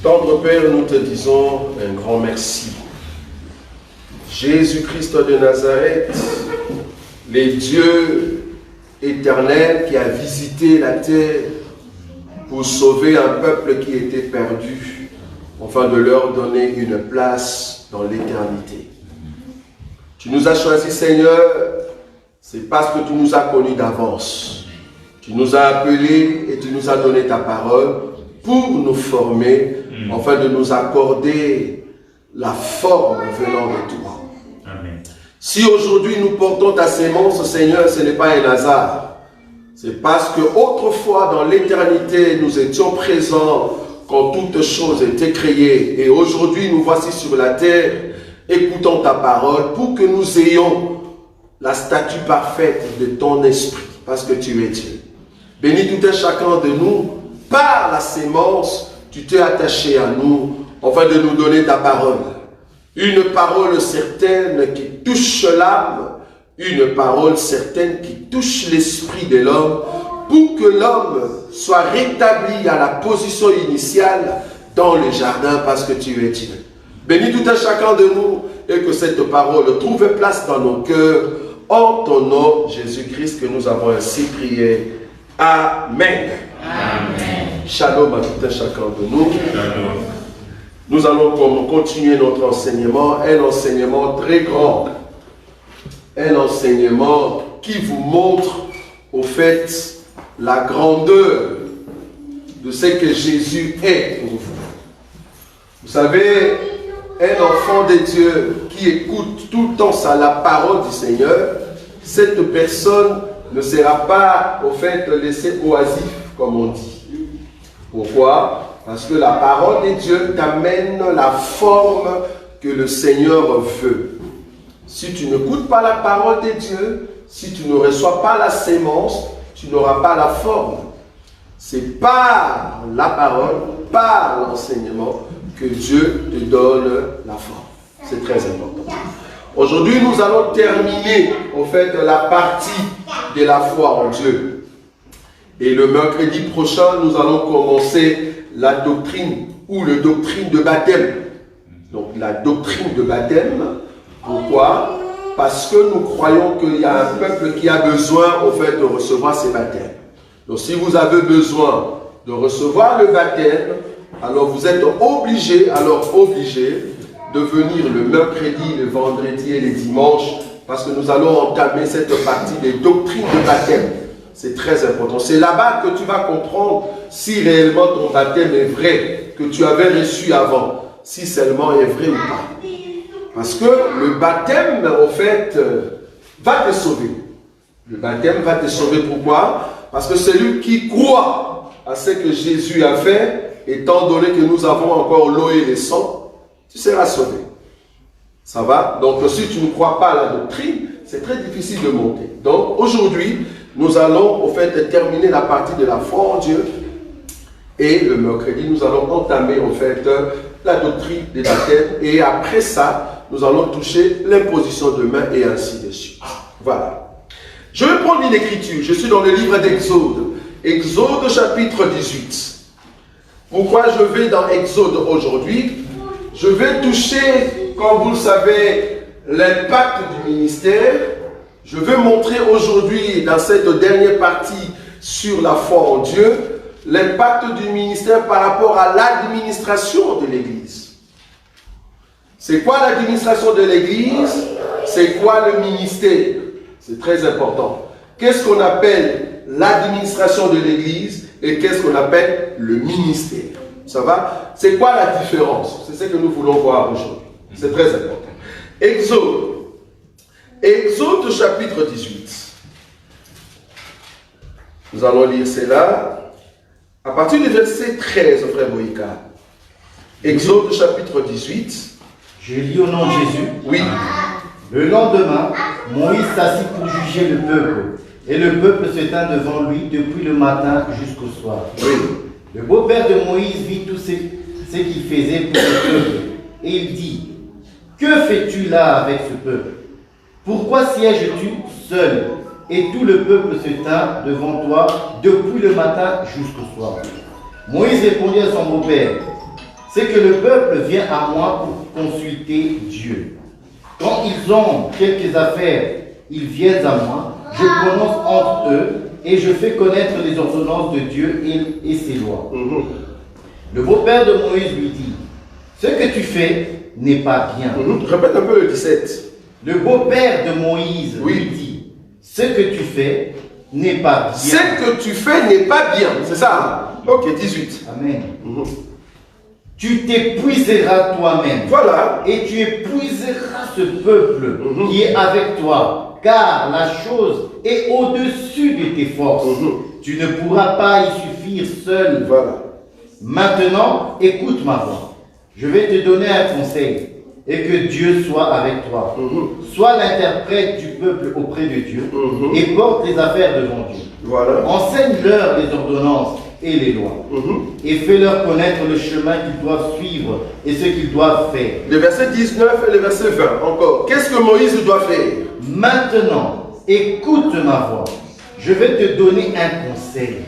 Tendre Père, nous te disons un grand merci. Jésus-Christ de Nazareth, les dieux éternels qui a visité la terre pour sauver un peuple qui était perdu, afin de leur donner une place dans l'éternité. Tu nous as choisis, Seigneur, c'est parce que tu nous as connus d'avance. Tu nous as appelés et tu nous as donné ta parole pour nous former, afin de nous accorder la forme venant de toi. Amen. Si aujourd'hui nous portons ta sémence, Seigneur, ce n'est pas un hasard. C'est parce que autrefois, dans l'éternité, nous étions présents quand toutes choses étaient créées. Et aujourd'hui, nous voici sur la terre, écoutons ta parole pour que nous ayons la statue parfaite de ton esprit, parce que tu es Dieu. Bénis tout un chacun de nous. Par la sémence, tu t'es attaché à nous, afin de nous donner ta parole. Une parole certaine qui touche l'âme, une parole certaine qui touche l'esprit de l'homme, pour que l'homme soit rétabli à la position initiale dans le jardin, parce que tu es Dieu. Bénis tout un chacun de nous, et que cette parole trouve place dans nos cœurs, en ton nom, Jésus-Christ, que nous avons ainsi prié. Amen. Amen. Shalom à tout un chacun de nous. Shalom. Nous allons continuer notre enseignement, un enseignement très grand. Un enseignement qui vous montre, au fait, la grandeur de ce que Jésus est pour vous. Vous savez, un enfant de Dieu qui écoute tout le temps la parole du Seigneur, cette personne ne sera pas, au fait, laissée oisif, comme on dit. Pourquoi? Parce que la parole de Dieu t'amène la forme que le Seigneur veut. Si tu n'écoutes pas la parole de Dieu, si tu ne reçois pas la sémence, tu n'auras pas la forme. C'est par la parole, par l'enseignement, que Dieu te donne la forme. C'est très important. Aujourd'hui, nous allons terminer, au fait, la partie de la foi en Dieu. Et le mercredi prochain, nous allons commencer la doctrine ou le doctrine de baptême. Donc la doctrine de baptême. Pourquoi? Parce que nous croyons qu'il y a un peuple qui a besoin, au fait, de recevoir ces baptêmes. Donc si vous avez besoin de recevoir le baptême, alors vous êtes obligé de venir le mercredi, le vendredi et les dimanches, parce que nous allons entamer cette partie des doctrines de baptême. C'est très important. C'est là-bas que tu vas comprendre si réellement ton baptême est vrai, que tu avais reçu avant, si seulement est vrai ou pas. Parce que le baptême, en fait, va te sauver. Le baptême va te sauver. Pourquoi? Parce que celui qui croit à ce que Jésus a fait, étant donné que nous avons encore l'eau et le sang, tu seras sauvé. Ça va? Donc si tu ne crois pas à la doctrine, c'est très difficile de monter. Donc aujourd'hui, nous allons au fait terminer la partie de la foi en Dieu. Et le mercredi, nous allons entamer au fait la doctrine des baptêmes. Et après ça, nous allons toucher l'imposition de main et ainsi de suite. Voilà. Je vais prendre une écriture. Je suis dans le livre d'Exode. Exode chapitre 18. Pourquoi je vais dans Exode aujourd'hui? Je vais toucher, comme vous le savez, l'impact du ministère. Je vais montrer aujourd'hui, dans cette dernière partie sur la foi en Dieu, l'impact du ministère par rapport à l'administration de l'Église. C'est quoi l'administration de l'Église? C'est quoi le ministère? C'est très important. Qu'est-ce qu'on appelle l'administration de l'Église et qu'est-ce qu'on appelle le ministère? Ça va? C'est quoi la différence? C'est ce que nous voulons voir aujourd'hui. C'est très important. Exode chapitre 18. Nous allons lire cela à partir du verset 13, frère Boïka. Exode chapitre 18. Je lis au nom de Jésus. Oui. Le lendemain, Moïse s'assit pour juger le peuple. Et le peuple se tint devant lui depuis le matin jusqu'au soir. Oui. Le beau-père de Moïse vit tout ce qu'il faisait pour le peuple. Et il dit, que fais-tu là avec ce peuple? Pourquoi sièges-tu seul? Et tout le peuple se tint devant toi depuis le matin jusqu'au soir. Moïse répondit à son beau-père, c'est que le peuple vient à moi pour consulter Dieu. Quand ils ont quelques affaires, ils viennent à moi, je prononce entre eux et je fais connaître les ordonnances de Dieu et ses lois. Le beau-père de Moïse lui dit, ce que tu fais n'est pas bien. Répète un peu le 17. Le beau-père de Moïse lui dit, ce que tu fais n'est pas bien. Ce que tu fais n'est pas bien, c'est ça? Ok, 18. Amen. Tu t'épuiseras toi-même. Voilà. Et tu épuiseras ce peuple qui est avec toi, car la chose est au-dessus de tes forces. Tu ne pourras pas y suffire seul. Voilà. Maintenant, écoute ma voix. Je vais te donner un conseil et que Dieu soit avec toi. Sois l'interprète du peuple auprès de Dieu et porte les affaires devant Dieu. Voilà. Enseigne-leur les ordonnances et les lois et fais-leur connaître le chemin qu'ils doivent suivre et ce qu'ils doivent faire. Le verset 19 et le verset 20 encore. Qu'est-ce que Moïse doit faire? Maintenant, écoute ma voix. Je vais te donner un conseil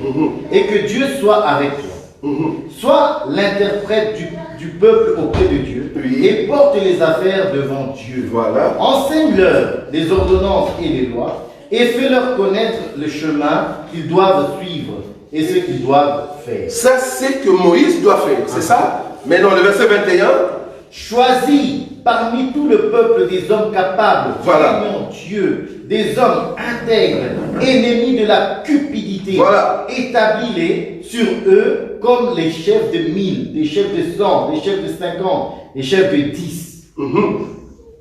et que Dieu soit avec toi. Sois l'interprète du peuple auprès de Dieu et porte les affaires devant Dieu. Voilà. Enseigne-leur les ordonnances et les lois et fais-leur connaître le chemin qu'ils doivent suivre et ce qu'ils doivent faire. Ça, c'est que Moïse doit faire, c'est ça? Maintenant, le verset 21. Choisis parmi tout le peuple des hommes capables, craignant Dieu, des hommes intègres, ennemis de la cupidité. Voilà. Établis-les sur eux comme les chefs de 1000, des chefs de 100, des chefs de 50, des chefs de 10.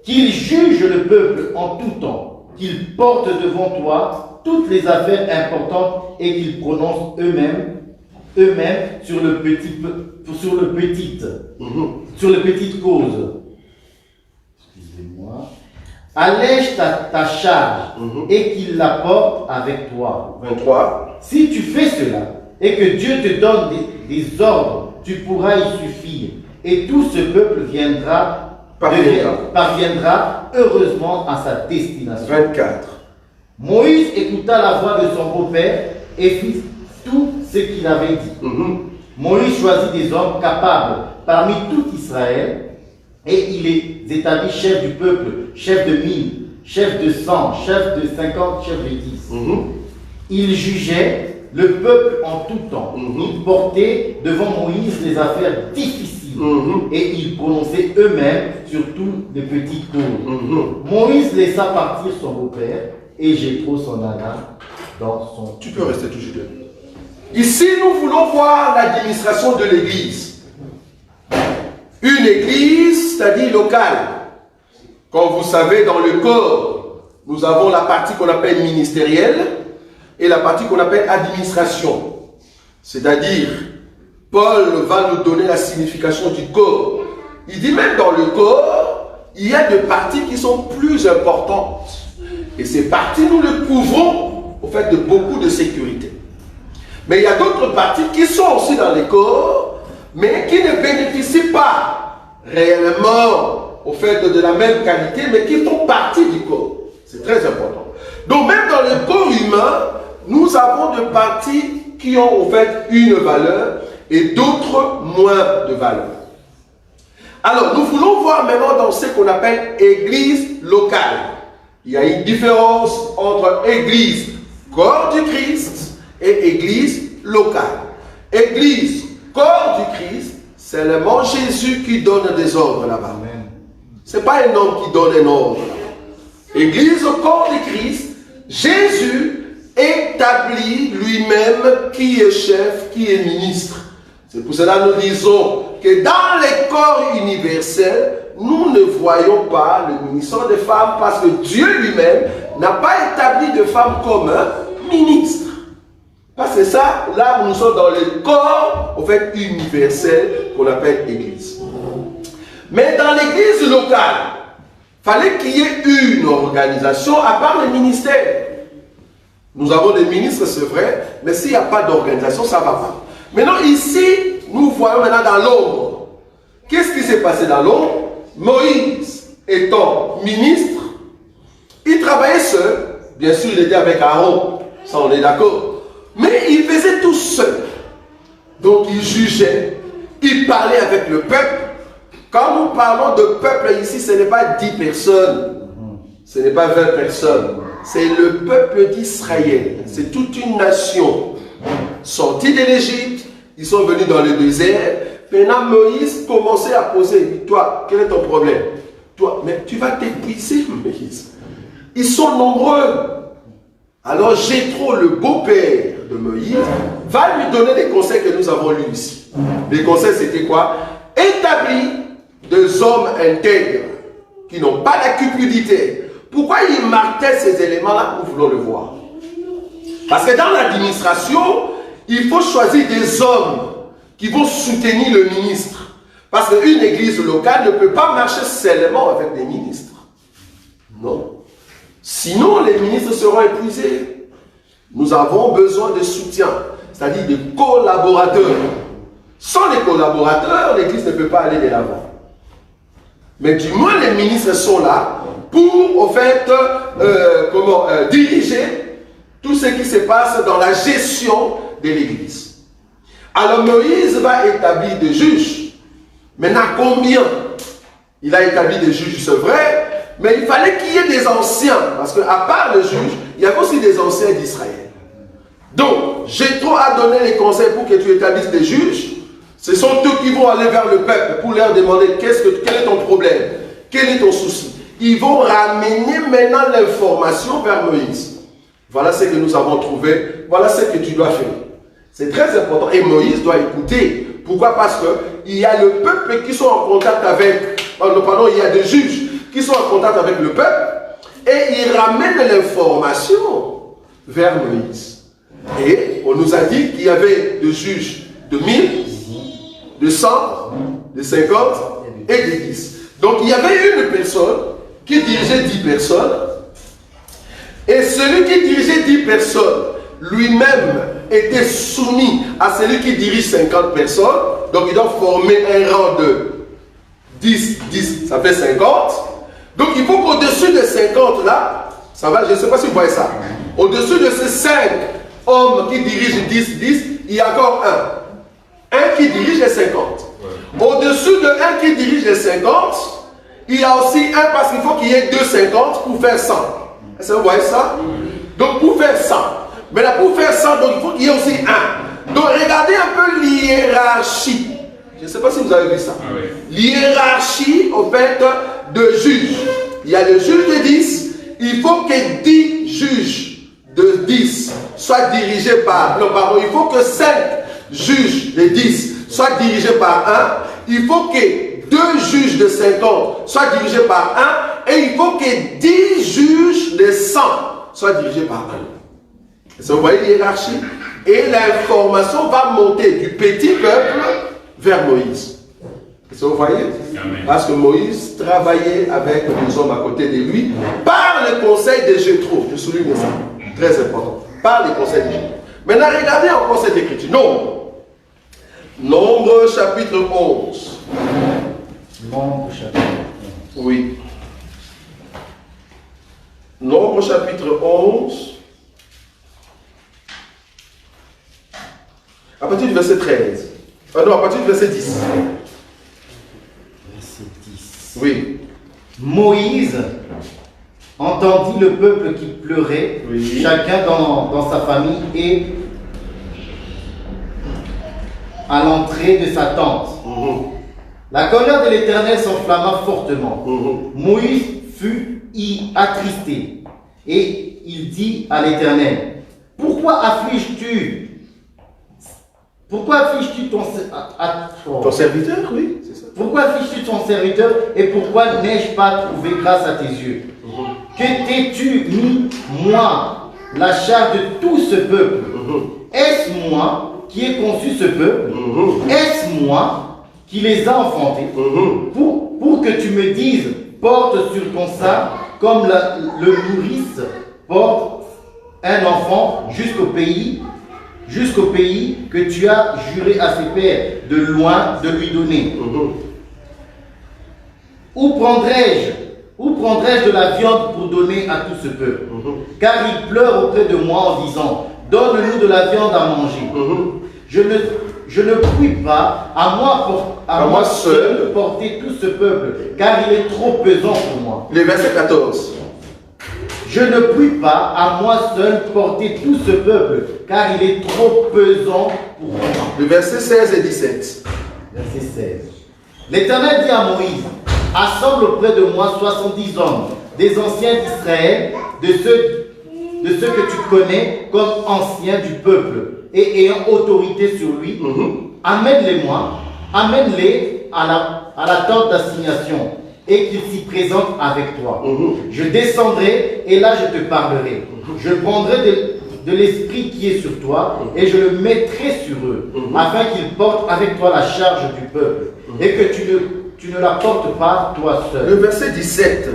Qu'ils jugent le peuple en tout temps, qu'ils portent devant toi toutes les affaires importantes et qu'ils prononcent eux-mêmes sur le petite cause. Excusez-moi. Allège ta charge et qu'il la porte avec toi. 23. Si tu fais cela et que Dieu te donne des ordres, tu pourras y suffire et tout ce peuple parviendra heureusement à sa destination. 24. Moïse écouta la voix de son beau-père et fit tout ce qu'il avait dit. Moïse choisit des hommes capables parmi tout Israël et il les établit chefs du peuple, chefs de 1000, chefs de 100, chefs de 50, chefs de 10. Il jugeait le peuple en tout temps. Ils portaient devant Moïse les affaires difficiles et ils prononçaient eux-mêmes sur toutes les petites causes. Moïse laissa partir son beau-père et Jéthro s'en alla dans son... Tu peux rester toujours là. Ici, nous voulons voir l'administration de l'église. Une église, c'est-à-dire locale. Comme vous savez, dans le corps, nous avons la partie qu'on appelle ministérielle et la partie qu'on appelle administration. C'est-à-dire, Paul va nous donner la signification du corps. Il dit même dans le corps, il y a des parties qui sont plus importantes. Et ces parties, nous le couvrons au fait de beaucoup de sécurité. Mais il y a d'autres parties qui sont aussi dans les corps, mais qui ne bénéficient pas réellement au fait de la même qualité, mais qui font partie du corps. C'est très important. Donc même dans le corps humain, nous avons des parties qui ont au fait une valeur et d'autres moins de valeur. Alors nous voulons voir maintenant dans ce qu'on appelle église locale. Il y a une différence entre église, corps du Christ, et église locale. Église, corps du Christ, c'est le mot Jésus qui donne des ordres là-bas. Ce n'est pas un homme qui donne un ordre là-bas. Église, corps du Christ, Jésus établit lui-même qui est chef, qui est ministre. C'est pour cela que nous disons que dans les corps universels, nous ne voyons pas le ministère des femmes parce que Dieu lui-même n'a pas établi de femmes comme un ministre. Parce que ça, là où nous sommes dans le corps, en fait, universel, qu'on appelle Église. Mais dans l'Église locale, il fallait qu'il y ait une organisation à part le ministère. Nous avons des ministres, c'est vrai, mais s'il n'y a pas d'organisation, ça ne va pas. Maintenant, ici, nous voyons maintenant dans l'ombre. Qu'est-ce qui s'est passé dans l'ombre? Moïse étant ministre, il travaillait seul. Bien sûr, il était avec Aaron, ça on est d'accord. Mais il faisait tout seul. Donc il jugeait, Il parlait avec le peuple. Quand nous parlons de peuple ici, ce n'est pas 10 personnes. Ce n'est pas 20 personnes. C'est le peuple d'Israël. C'est toute une nation. Sortis de l'Égypte, ils sont venus dans le désert. Maintenant, Moïse commençait à poser. Toi, quel est ton problème? Toi, mais tu vas t'épuiser, Moïse. Ils sont nombreux. Alors Jéthro, le beau-père de Moïse, va lui donner les conseils que nous avons lus ici. Les conseils, c'était quoi? Établis des hommes intègres qui n'ont pas la cupidité. Pourquoi il marquait ces éléments-là? Nous voulons le voir. Parce que dans l'administration, il faut choisir des hommes qui vont soutenir le ministre. Parce qu'une église locale ne peut pas marcher seulement avec des ministres. Non. Sinon, les ministres seront épuisés. Nous avons besoin de soutien, c'est-à-dire de collaborateurs. Sans les collaborateurs, l'église ne peut pas aller de l'avant. Mais du moins, les ministres sont là pour, au fait, diriger tout ce qui se passe dans la gestion de l'église. Alors Moïse va établir des juges. Maintenant, combien? Il a établi des juges, c'est vrai, mais il fallait qu'il y ait des anciens, parce qu'à part le juge, il y avait aussi des anciens d'Israël. Donc, Jéthro a donné les conseils pour que tu établisses des juges. Ce sont eux qui vont aller vers le peuple pour leur demander quel est ton problème, quel est ton souci. Ils vont ramener maintenant l'information vers Moïse. Voilà ce que nous avons trouvé, voilà ce que tu dois faire. C'est très important et Moïse doit écouter. Pourquoi? Parce qu'il y a le peuple qui sont en contact avec, il y a des juges qui sont en contact avec le peuple et ils ramènent l'information vers Moïse. Et on nous a dit qu'il y avait des juges de 1000, de 100, de 50 et de 10. Donc il y avait une personne qui dirigeait 10 personnes et celui qui dirigeait 10 personnes lui-même était soumis à celui qui dirige 50 personnes. Donc il doit former un rang de 10, ça fait 50. Donc il faut qu'au-dessus de 50 là, ça va, je ne sais pas si vous voyez ça. Au-dessus de ces 5 hommes qui dirigent 10, il y a encore un qui dirige les 50. Au-dessus de un qui dirige les 50, il y a aussi un parce qu'il faut qu'il y ait 2 50 pour faire 100. Est-ce que vous voyez ça? Donc pour faire 100. Mais là pour faire 100, donc il faut qu'il y ait aussi un. Donc regardez un peu l'hiérarchie. Je ne sais pas si vous avez vu ça. Ah oui. L'hiérarchie, au fait, de juges. Il y a le juge de 10. Il faut que 10 juges de 10 soient dirigés par... Non, pardon, il faut que 5 juges de 10 soient dirigés par un. Il faut que 2 juges de 50 soient dirigés par un. Et il faut que 10 juges de 100 soient dirigés par un. Est-ce que vous voyez l'hiérarchie? Et l'information va monter du petit peuple vers Moïse. Est-ce que vous voyez? Amen. Parce que Moïse travaillait avec des hommes à côté de lui par le conseil de Jéthro. Je souligne ça. Très important. Par les conseils de Jéthro. Maintenant, regardez encore cette écriture. Nombre chapitre 11. Nombre chapitre 11. Oui. Nombre chapitre 11. À partir du verset 13. Non, à partir du verset 10. Verset 10. Oui. Moïse entendit le peuple qui pleurait, oui, chacun dans sa famille et à l'entrée de sa tente. La colère de l'Éternel s'enflamma fortement. Moïse fut attristé et il dit à l'Éternel: Pourquoi affliges-tu ton serviteur? Oui, c'est ça. Pourquoi affliges-tu ton serviteur et pourquoi n'ai-je pas trouvé grâce à tes yeux? Que t'es-tu mis, moi, la charge de tout ce peuple? Est-ce moi qui ai conçu ce peuple? Est-ce moi qui les a enfantés? Pour que tu me dises: porte sur ton sein comme le nourrice porte un enfant jusqu'au pays que tu as juré à ses pères de loin de lui donner. Où prendrai-je de la viande pour donner à tout ce peuple? Car il pleure auprès de moi en disant: donne-nous de la viande à manger. Je je ne puis pas à moi seul porter tout ce peuple, car il est trop pesant pour moi. Le verset 14. Je ne puis pas à moi seul porter tout ce peuple, car il est trop pesant pour moi. Le verset 16 et 17. Verset 16. L'Éternel dit à Moïse, assemble auprès de moi 70 hommes, des anciens d'Israël, de ceux que tu connais comme anciens du peuple et ayant autorité sur lui. Amène-les-moi, amène-les à la tente d'assignation et qu'ils s'y présentent avec toi. Je descendrai et là je te parlerai. Je prendrai de l'esprit qui est sur toi et je le mettrai sur eux, afin qu'ils portent avec toi la charge du peuple et que tu ne la portes pas toi seul. Le verset 17.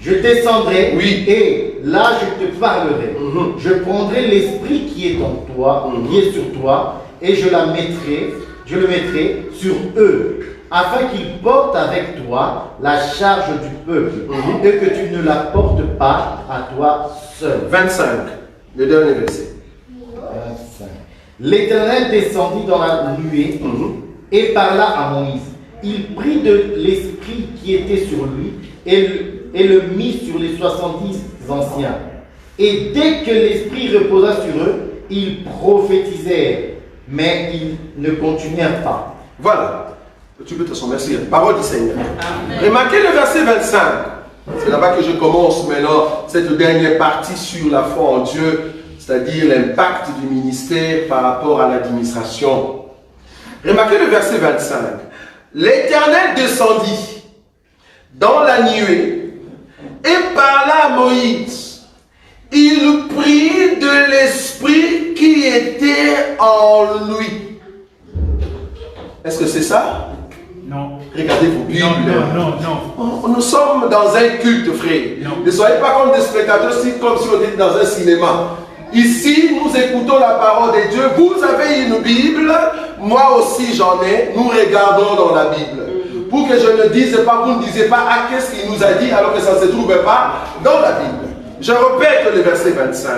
Je descendrai Oui. et là je te parlerai. Je prendrai l'esprit qui est en toi, qui est sur toi, et je le mettrai sur eux, afin qu'ils portent avec toi la charge du peuple, et que tu ne la portes pas à toi seul. 25. Le dernier verset. 25. L'Éternel descendit dans la nuée et parla à Moïse. Il prit de l'esprit qui était sur lui et le mit sur les 70 anciens. Et dès que l'esprit reposa sur eux, ils prophétisèrent, mais ils ne continuèrent pas. Voilà. Tu peux te remercier. Parole du Seigneur. Amen. Remarquez le verset 25. C'est là-bas que je commence maintenant cette dernière partie sur la foi en Dieu, c'est-à-dire l'impact du ministère par rapport à l'administration. Remarquez le verset 25. L'Éternel descendit dans la nuée et parla à Moïse. Il prit de l'esprit qui était en lui. Est-ce que c'est ça? Non. Regardez vos Bibles. Non. Nous sommes dans un culte, frère. Non. Ne soyez pas comme des spectateurs, comme si on était dans un cinéma. Ici, nous écoutons la parole de Dieu. Vous avez une Bible, moi aussi j'en ai. Nous regardons dans la Bible. Pour que je ne dise pas, vous ne disiez pas, ah, qu'est-ce qu'il nous a dit alors que ça ne se trouve pas dans la Bible. Je répète le verset 25.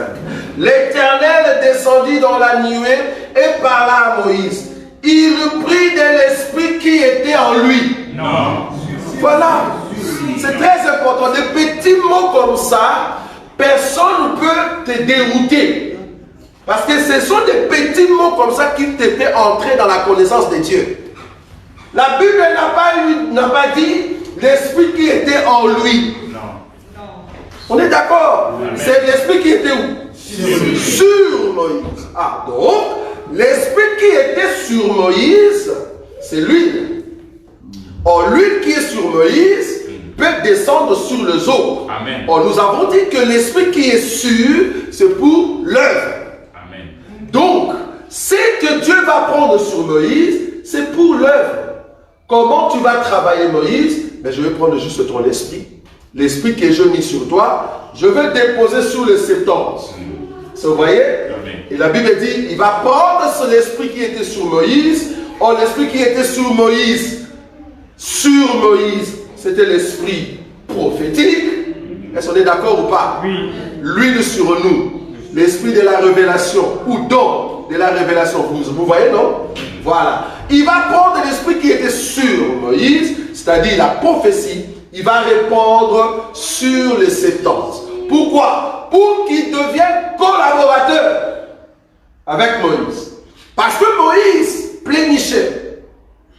L'Éternel descendit dans la nuée et parla à Moïse. Il prit de l'esprit qui était en lui. Non. Voilà. C'est très important. Des petits mots comme ça, personne ne peut te dérouter. Parce que ce sont des petits mots comme ça qui te fait entrer dans la connaissance de Dieu. La Bible n'a pas dit l'esprit qui était en lui. Non. On est d'accord? C'est l'esprit qui était où? Sur Moïse. Ah, donc, l'esprit qui était sur Moïse, c'est l'huile. Or, l'huile qui est sur Moïse peut descendre sur les autres. Amen. Or, nous avons dit que l'esprit qui est sur, c'est pour l'œuvre. Amen. Donc, ce que Dieu va prendre sur Moïse, c'est pour l'œuvre. Comment tu vas travailler Moïse? Ben, je vais prendre juste ton esprit. L'esprit que je mis sur toi, je vais le déposer sur les 70. Vous voyez? Et la Bible dit, il va prendre l'esprit qui était sur Moïse. Or, l'esprit qui était sur Moïse, c'était l'esprit prophétique. Est-ce qu'on est d'accord ou pas? Oui. L'huile sur nous, l'esprit de la révélation, ou don de la révélation. Vous voyez, non? Voilà. Il va prendre l'esprit qui était sur Moïse, c'est-à-dire la prophétie. Il va répandre sur les 70. Pourquoi? Pour qu'ils deviennent collaborateurs avec Moïse. Parce que Moïse plénichait.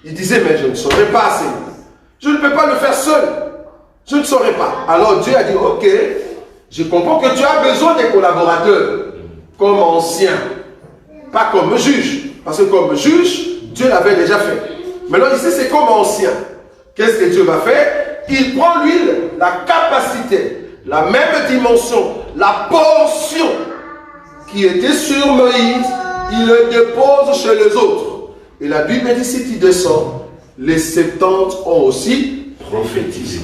Il disait, mais je ne saurais pas, Seigneur. Je ne peux pas le faire seul. Je ne saurais pas. Alors Dieu a dit, ok, je comprends que tu as besoin des collaborateurs comme anciens, pas comme juge. Parce que comme juge, Dieu l'avait déjà fait. Maintenant ici, c'est comme ancien. Qu'est-ce que Dieu va faire? Il prend l'huile, la capacité, la même dimension, la portion qui était sur Moïse, il le dépose chez les autres. Et la Bible dit, si tu descends, les 70 ont aussi prophétisé.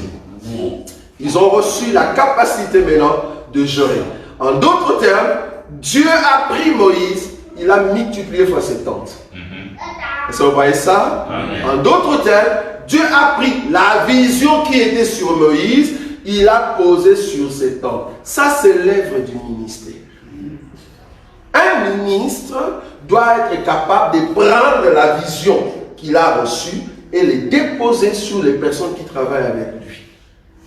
Ils ont reçu la capacité maintenant de gérer. En d'autres termes, Dieu a pris Moïse, il a multiplié fois 70. Est-ce que vous voyez ça? Amen. En d'autres termes, Dieu a pris la vision qui était sur Moïse, il a posé sur 70. Ça, c'est l'œuvre du ministère. Un ministre doit être capable de prendre la vision qu'il a reçue et les déposer sur les personnes qui travaillent avec lui.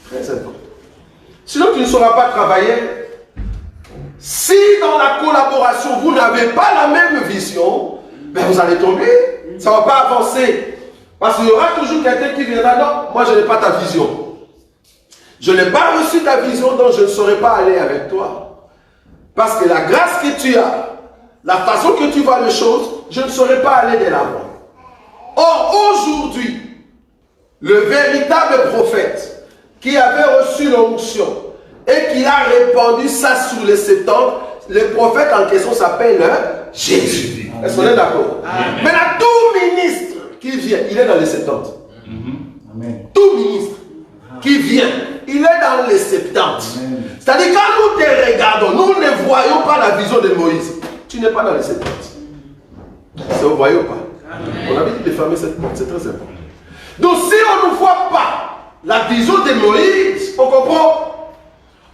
Très important. Sinon, tu ne sauras pas travailler. Si dans la collaboration, vous n'avez pas la même vision, ben vous allez tomber. Ça ne va pas avancer. Parce qu'il y aura toujours quelqu'un qui viendra, non, moi je n'ai pas ta vision. Je n'ai pas reçu ta vision, donc je ne saurais pas aller avec toi. Parce que la grâce que tu as, la façon que tu vois les choses, je ne saurais pas aller de l'avant. Or, aujourd'hui, le véritable prophète qui avait reçu l'onction et qui a répandu ça sur les 70, le prophète en question s'appelle Jésus. Est-ce qu'on est d'accord? Maintenant, tout ministre qui vient, il est dans les 70. Amen. Tout ministre qui vient, il est dans les 70. C'est-à-dire, quand nous te regardons, nous ne voyons pas la vision de Moïse. Tu n'es pas dans les 70. C'est vous voyez ou pas? On avait dit de fermer cette porte, c'est très important. Donc, si on ne voit pas la vision de Moïse, on comprend?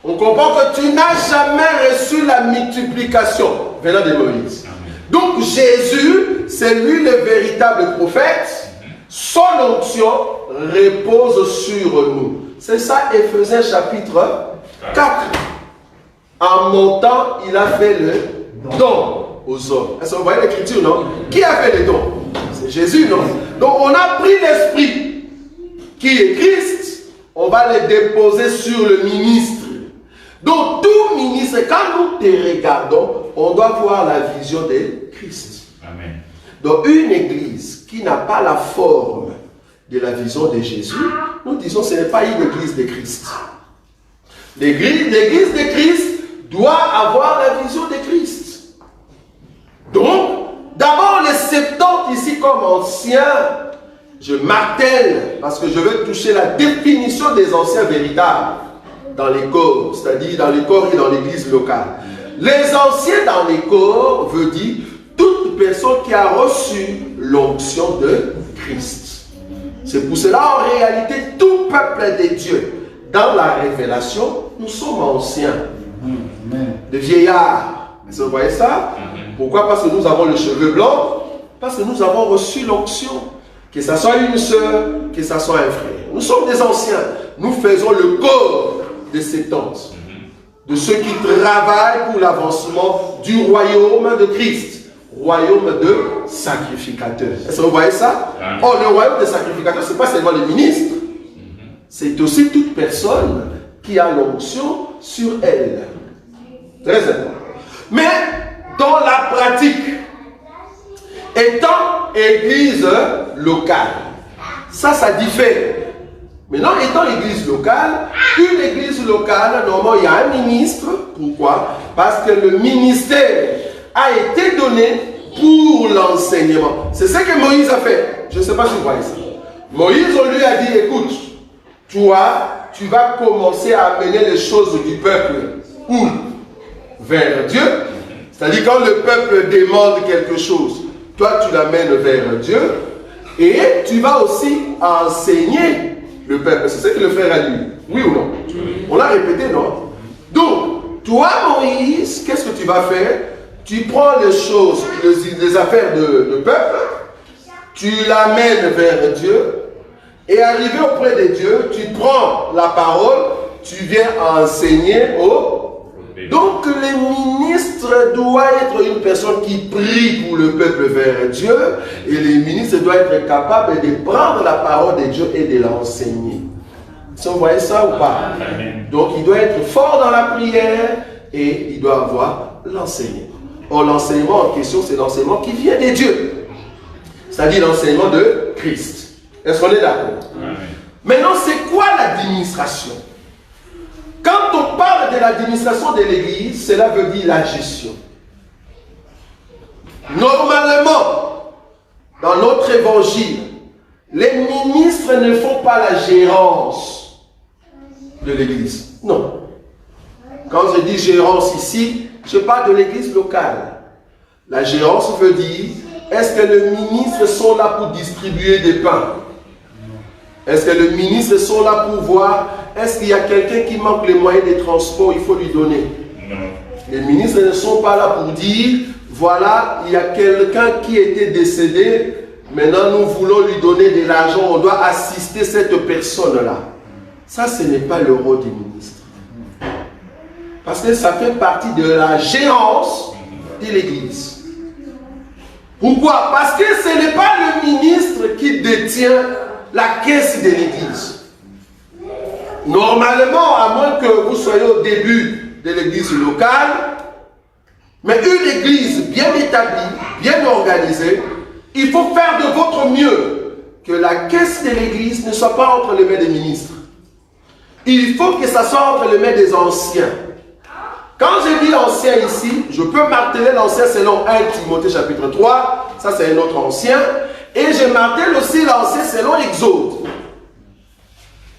On comprend que tu n'as jamais reçu la multiplication venant de Moïse. Donc, Jésus, c'est lui le véritable prophète. Son onction repose sur nous. C'est ça, Éphésiens chapitre 4. En montant, il a fait le don aux hommes. Est-ce que vous voyez l'écriture, non? Qui a fait le don? C'est Jésus, non? Donc, on a pris l'esprit qui est Christ, on va le déposer sur le ministre. Donc, tout ministre, quand nous te regardons, on doit voir la vision de Christ. Amen. Donc, une église qui n'a pas la forme de la vision de Jésus, nous disons que ce n'est pas une église de Christ. L'église de Christ doit avoir la vision de Christ. Donc, d'abord les 70 ici comme anciens, je martèle parce que je veux toucher la définition des anciens véritables dans les corps, c'est-à-dire dans les corps et dans l'église locale. Les anciens dans les corps veut dire toute personne qui a reçu l'onction de Christ. C'est pour cela en réalité tout peuple de Dieu dans la révélation, nous sommes anciens, de vieillards. Vous voyez ça? Pourquoi? Parce que nous avons le cheveu blanc, parce que nous avons reçu l'onction. Que ce soit une soeur, que ce soit un frère. Nous sommes des anciens. Nous faisons le corps des 70. De ceux qui travaillent pour l'avancement du royaume de Christ. Royaume de sacrificateurs. Est-ce que vous voyez ça? Oh, le royaume des sacrificateurs, ce n'est pas seulement les ministres. C'est aussi toute personne qui a l'onction sur elle. Très important. Mais dans la pratique, étant église locale, ça diffère. Maintenant, étant église locale, une église locale, normalement, il y a un ministre. Pourquoi? Parce que le ministère a été donné pour l'enseignement. C'est ce que Moïse a fait. Je ne sais pas si vous voyez ça. Moïse, on lui a dit, écoute, toi, tu vas commencer à amener les choses du peuple où? Vers Dieu. C'est-à-dire quand le peuple demande quelque chose, toi tu l'amènes vers Dieu et tu vas aussi enseigner le peuple. C'est ce que le frère a dit. Oui ou non? On l'a répété, non? Donc, toi Moïse, qu'est-ce que tu vas faire? Tu prends les choses, les affaires de peuple, tu l'amènes vers Dieu et arrivé auprès de Dieu, tu prends la parole, tu viens enseigner au... Donc les ministres doivent être une personne qui prie pour le peuple vers Dieu et les ministres doivent être capables de prendre la parole de Dieu et de l'enseigner. Si vous voyez ça ou pas? Donc il doit être fort dans la prière et il doit avoir l'enseignement. Or l'enseignement en question, c'est l'enseignement qui vient de Dieu. C'est-à-dire l'enseignement de Christ. Est-ce qu'on est d'accord? Maintenant, c'est quoi l'administration? Quand on parle de l'administration de l'église, cela veut dire la gestion. Normalement, dans notre évangile, les ministres ne font pas la gérance de l'église. Non. Quand je dis gérance ici, je parle de l'église locale. La gérance veut dire, est-ce que les ministres sont là pour distribuer des pains? Est-ce que les ministres sont là pour voir, est-ce qu'il y a quelqu'un qui manque les moyens de transport, il faut lui donner? Non. Les ministres ne sont pas là pour dire, voilà, il y a quelqu'un qui était décédé, maintenant nous voulons lui donner de l'argent, on doit assister cette personne-là. Ça, ce n'est pas le rôle des ministres. Parce que ça fait partie de la gérance de l'Église. Pourquoi? Parce que ce n'est pas le ministre qui détient la caisse de l'Église. Normalement, à moins que vous soyez au début de l'Église locale, mais une Église bien établie, bien organisée, il faut faire de votre mieux que la caisse de l'Église ne soit pas entre les mains des ministres. Il faut que ça soit entre les mains des anciens. Quand je dis ancien ici, je peux marteler l'ancien selon 1 Timothée chapitre 3, ça c'est un autre ancien, et je martèle aussi l'ancien selon Exode.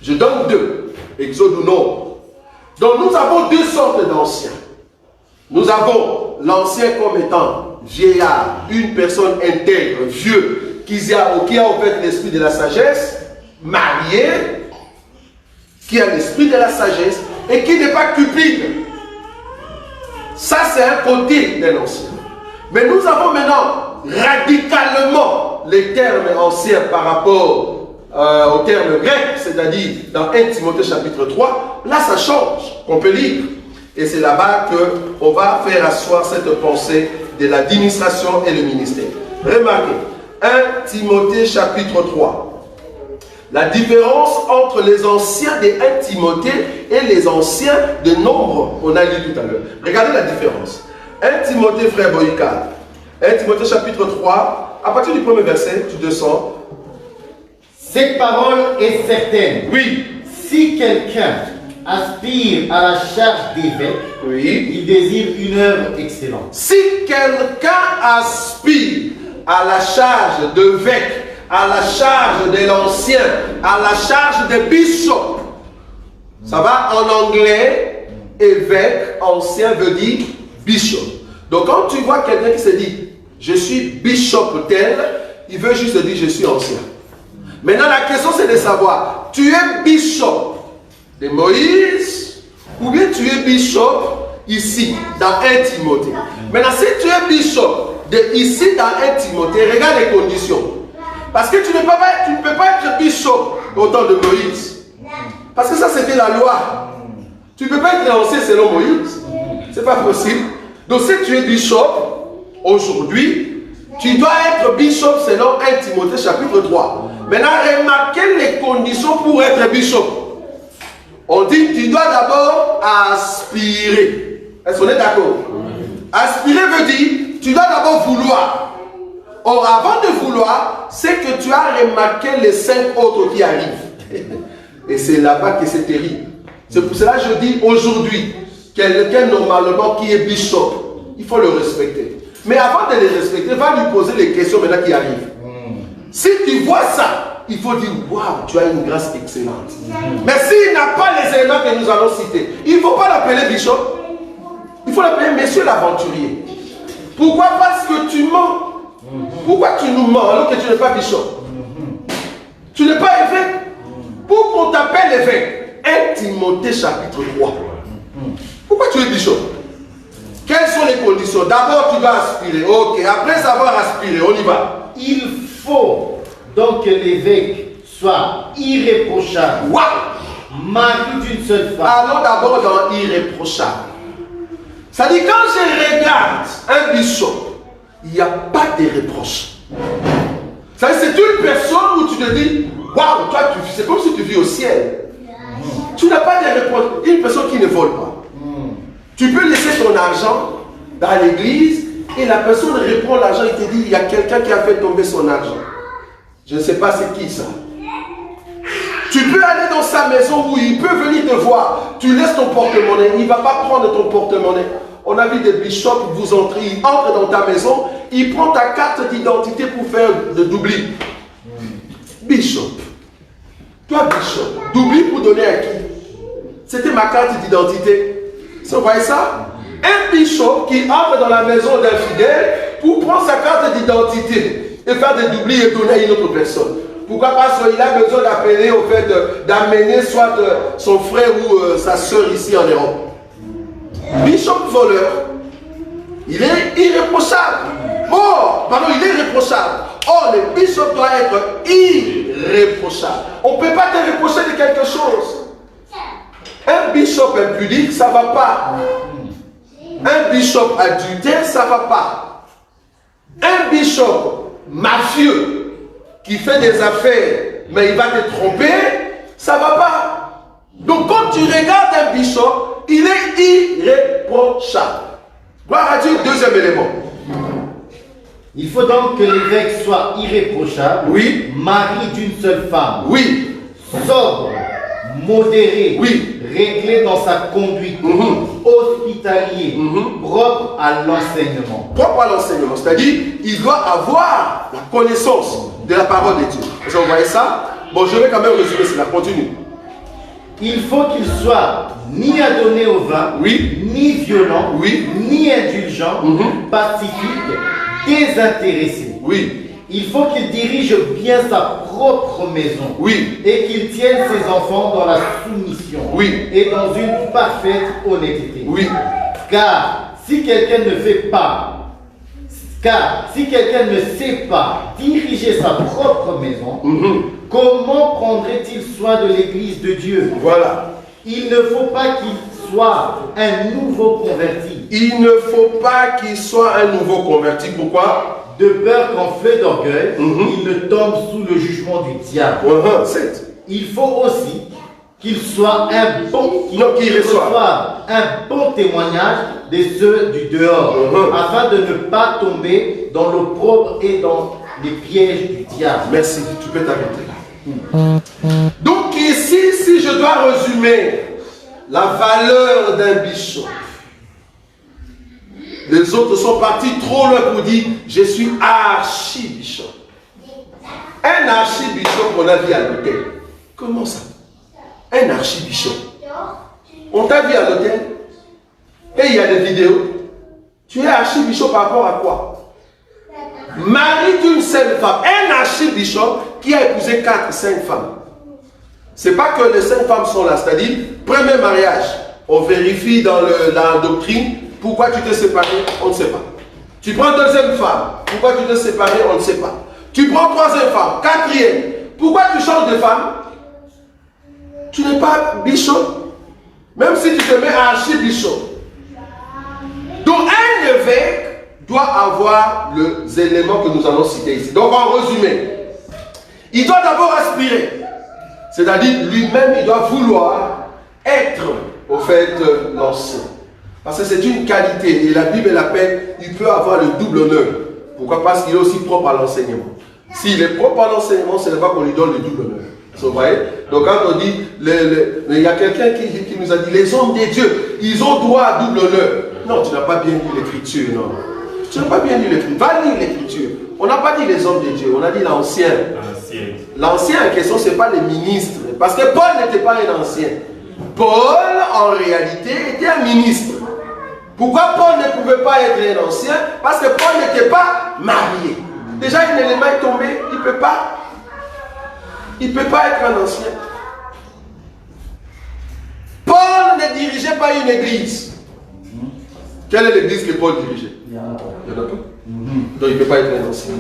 Je donne deux, Exode ou non. Donc nous avons deux sortes d'anciens. Nous avons l'ancien comme étant vieillard, une personne intègre, vieux, qui a en fait l'esprit de la sagesse, marié, qui a l'esprit de la sagesse et qui n'est pas cupide. Ça, c'est un côté d'un ancien. Mais nous avons maintenant radicalement les termes anciens par rapport aux termes grecs, c'est-à-dire dans 1 Timothée chapitre 3. Là, ça change, on peut lire. Et c'est là-bas qu'on va faire asseoir cette pensée de l'administration et le ministère. Remarquez, 1 Timothée chapitre 3. La différence entre les anciens de 1 Timothée et les anciens de Nombre, on a lu tout à l'heure. Regardez la différence. 1 Timothée, frère Boïka, 1 Timothée chapitre 3, à partir du premier verset, tu descends. Cette parole est certaine. Oui. Si quelqu'un aspire à la charge d'évêque, Oui. il désire une œuvre excellente. Si quelqu'un aspire à la charge d'évêque, à la charge de l'ancien, à la charge de bishop, ça va en anglais, évêque, ancien veut dire bishop. Donc quand tu vois quelqu'un qui se dit, je suis bishop tel, il veut juste dire, je suis ancien. Maintenant la question c'est de savoir, tu es bishop de Moïse, ou bien tu es bishop ici, dans 1 Timothée. Maintenant si tu es bishop de ici dans 1 Timothée, regarde les conditions. Parce que tu ne peux pas être bishop au temps de Moïse. Parce que ça, c'était la loi. Tu ne peux pas être lancé selon Moïse. Ce n'est pas possible. Donc, si tu es bishop, aujourd'hui, tu dois être bishop selon 1 Timothée chapitre 3. Maintenant, remarquez les conditions pour être bishop. On dit, tu dois d'abord aspirer. Est-ce qu'on est d'accord? Aspirer veut dire, tu dois d'abord vouloir. Or, avant de vouloir, c'est que tu as remarqué les 5 autres qui arrivent. Et c'est là-bas que c'est terrible. C'est pour cela que je dis aujourd'hui, quelqu'un normalement qui est bishop, il faut le respecter. Mais avant de le respecter, va lui poser les questions maintenant qui arrivent. Si tu vois ça, il faut dire, waouh, tu as une grâce excellente. Mais s'il n'a pas les éléments que nous allons citer, il ne faut pas l'appeler bishop. Il faut l'appeler monsieur l'aventurier. Pourquoi? Parce que tu mens. Pourquoi tu nous mens alors que tu n'es pas bishop? Tu n'es pas évêque. Pour qu'on t'appelle évêque, 1 Timothée chapitre 3. Pourquoi tu es bishop? Quelles sont les conditions? D'abord tu vas aspirer. Ok, après avoir aspiré, on y va. Il faut donc que l'évêque soit irréprochable. Waouh! Marié d'une seule femme. Allons d'abord dans irréprochable. Ça dit quand je regarde un bishop, il n'y a pas de reproche. C'est une personne où tu te dis, waouh, toi, c'est comme si tu vis au ciel. Tu n'as pas de reproche. Une personne qui ne vole pas. Tu peux laisser ton argent dans l'église et la personne reprend l'argent et te dit, il y a quelqu'un qui a fait tomber son argent. Je ne sais pas c'est qui ça. Tu peux aller dans sa maison où il peut venir te voir. Tu laisses ton porte-monnaie. Il ne va pas prendre ton porte-monnaie. On a vu des bishops, vous entrez, il entre dans ta maison, il prend ta carte d'identité pour faire de doubli. Bishop. Toi, bishop. Doubli pour donner à qui? C'était ma carte d'identité. Vous voyez ça? Un bishop qui entre dans la maison d'un fidèle pour prendre sa carte d'identité et faire des doublis et donner à une autre personne. Pourquoi? Parce qu'il a besoin d'appeler, au fait, d'amener soit son frère ou sa soeur ici en Europe. bishop voleur, il est irréprochable. Il est réprochable. Or, le bishop doit être irréprochable. On ne peut pas te reprocher de quelque chose. Un bishop impudique, ça ne va pas. Un bishop adultère, ça ne va pas. Un bishop mafieux qui fait des affaires, mais il va te tromper, ça ne va pas. Donc, quand tu regardes un bishop, il est irréprochable. Gloire à Dieu, deuxième élément. Il faut donc que l'évêque soit irréprochable, oui, mari d'une seule femme, oui, sobre, modéré, oui, réglé dans sa conduite, hospitalier, propre à l'enseignement. Propre à l'enseignement, c'est-à-dire il doit avoir la connaissance de la parole de Dieu. Vous voyez ça? Bon, je vais quand même résumer cela, continue. Il faut qu'il soit ni adonné au vin, oui, ni violent, oui, ni indulgent, pacifique, désintéressé. Oui. Il faut qu'il dirige bien sa propre maison. Oui. Et qu'il tienne ses enfants dans la soumission. Oui. Et dans une parfaite honnêteté. Oui. Car si quelqu'un ne sait pas diriger sa propre maison, comment prendrait-il soin de l'église de Dieu? Voilà. Il ne faut pas qu'il soit un nouveau converti. Il ne faut pas qu'il soit un nouveau converti. Pourquoi? De peur qu'en feu d'orgueil, il ne tombe sous le jugement du diable. Il faut aussi qu'il soit un bon témoignage de ceux du dehors, afin de ne pas tomber dans l'opprobre et dans les pièges du diable. Merci, tu peux t'arrêter là. Donc ici, si je dois résumer la valeur d'un bishop, les autres sont partis trop loin pour dire je suis archibishop. Un archibishop, on a vu à l'hôtel. Comment ça? Un archibishop. On t'a vu à l'hôtel et il y a des vidéos. Tu es archibishop par rapport à quoi? Mari d'une seule femme. Un archibishop qui a épousé 4, 5 femmes. C'est pas que les 5 femmes sont là. C'est-à-dire, premier mariage, on vérifie dans la doctrine. Pourquoi tu t'es séparé? On ne sait pas. Tu prends deuxième femme. Pourquoi tu t'es séparé? On ne sait pas. Tu prends troisième femme. Quatrième. Pourquoi tu changes de femme? Tu n'es pas bishop. Même si tu te mets archibishop. Donc un évêque doit avoir les éléments que nous allons citer ici. Donc en résumé, il doit d'abord aspirer. C'est-à-dire lui-même, il doit vouloir être au fait l'ancien. Parce que c'est une qualité et la Bible l'appelle, il peut avoir le double honneur. Pourquoi? Parce qu'il est aussi propre à l'enseignement. S'il est propre à l'enseignement, ce n'est pas qu'on lui donne le double honneur. Vous voyez? Donc quand on dit, il y a quelqu'un qui nous a dit, les hommes des dieux, ils ont droit à double honneur. Non, tu n'as pas bien lu l'écriture, non. Tu n'as pas bien lu l'écriture. Va lire l'écriture. On n'a pas dit les hommes des dieux, on a dit l'ancien. L'ancien en question, ce n'est pas les ministres. Parce que Paul n'était pas un ancien. Paul, en réalité, était un ministre. Pourquoi Paul ne pouvait pas être un ancien? Parce que Paul n'était pas marié. Déjà, un élément est tombé, il ne peut pas. Il ne peut pas être un ancien. Paul ne dirigeait pas une église. Quelle est l'église que Paul dirigeait? Il y en a pas. Donc il ne peut pas être un ancien.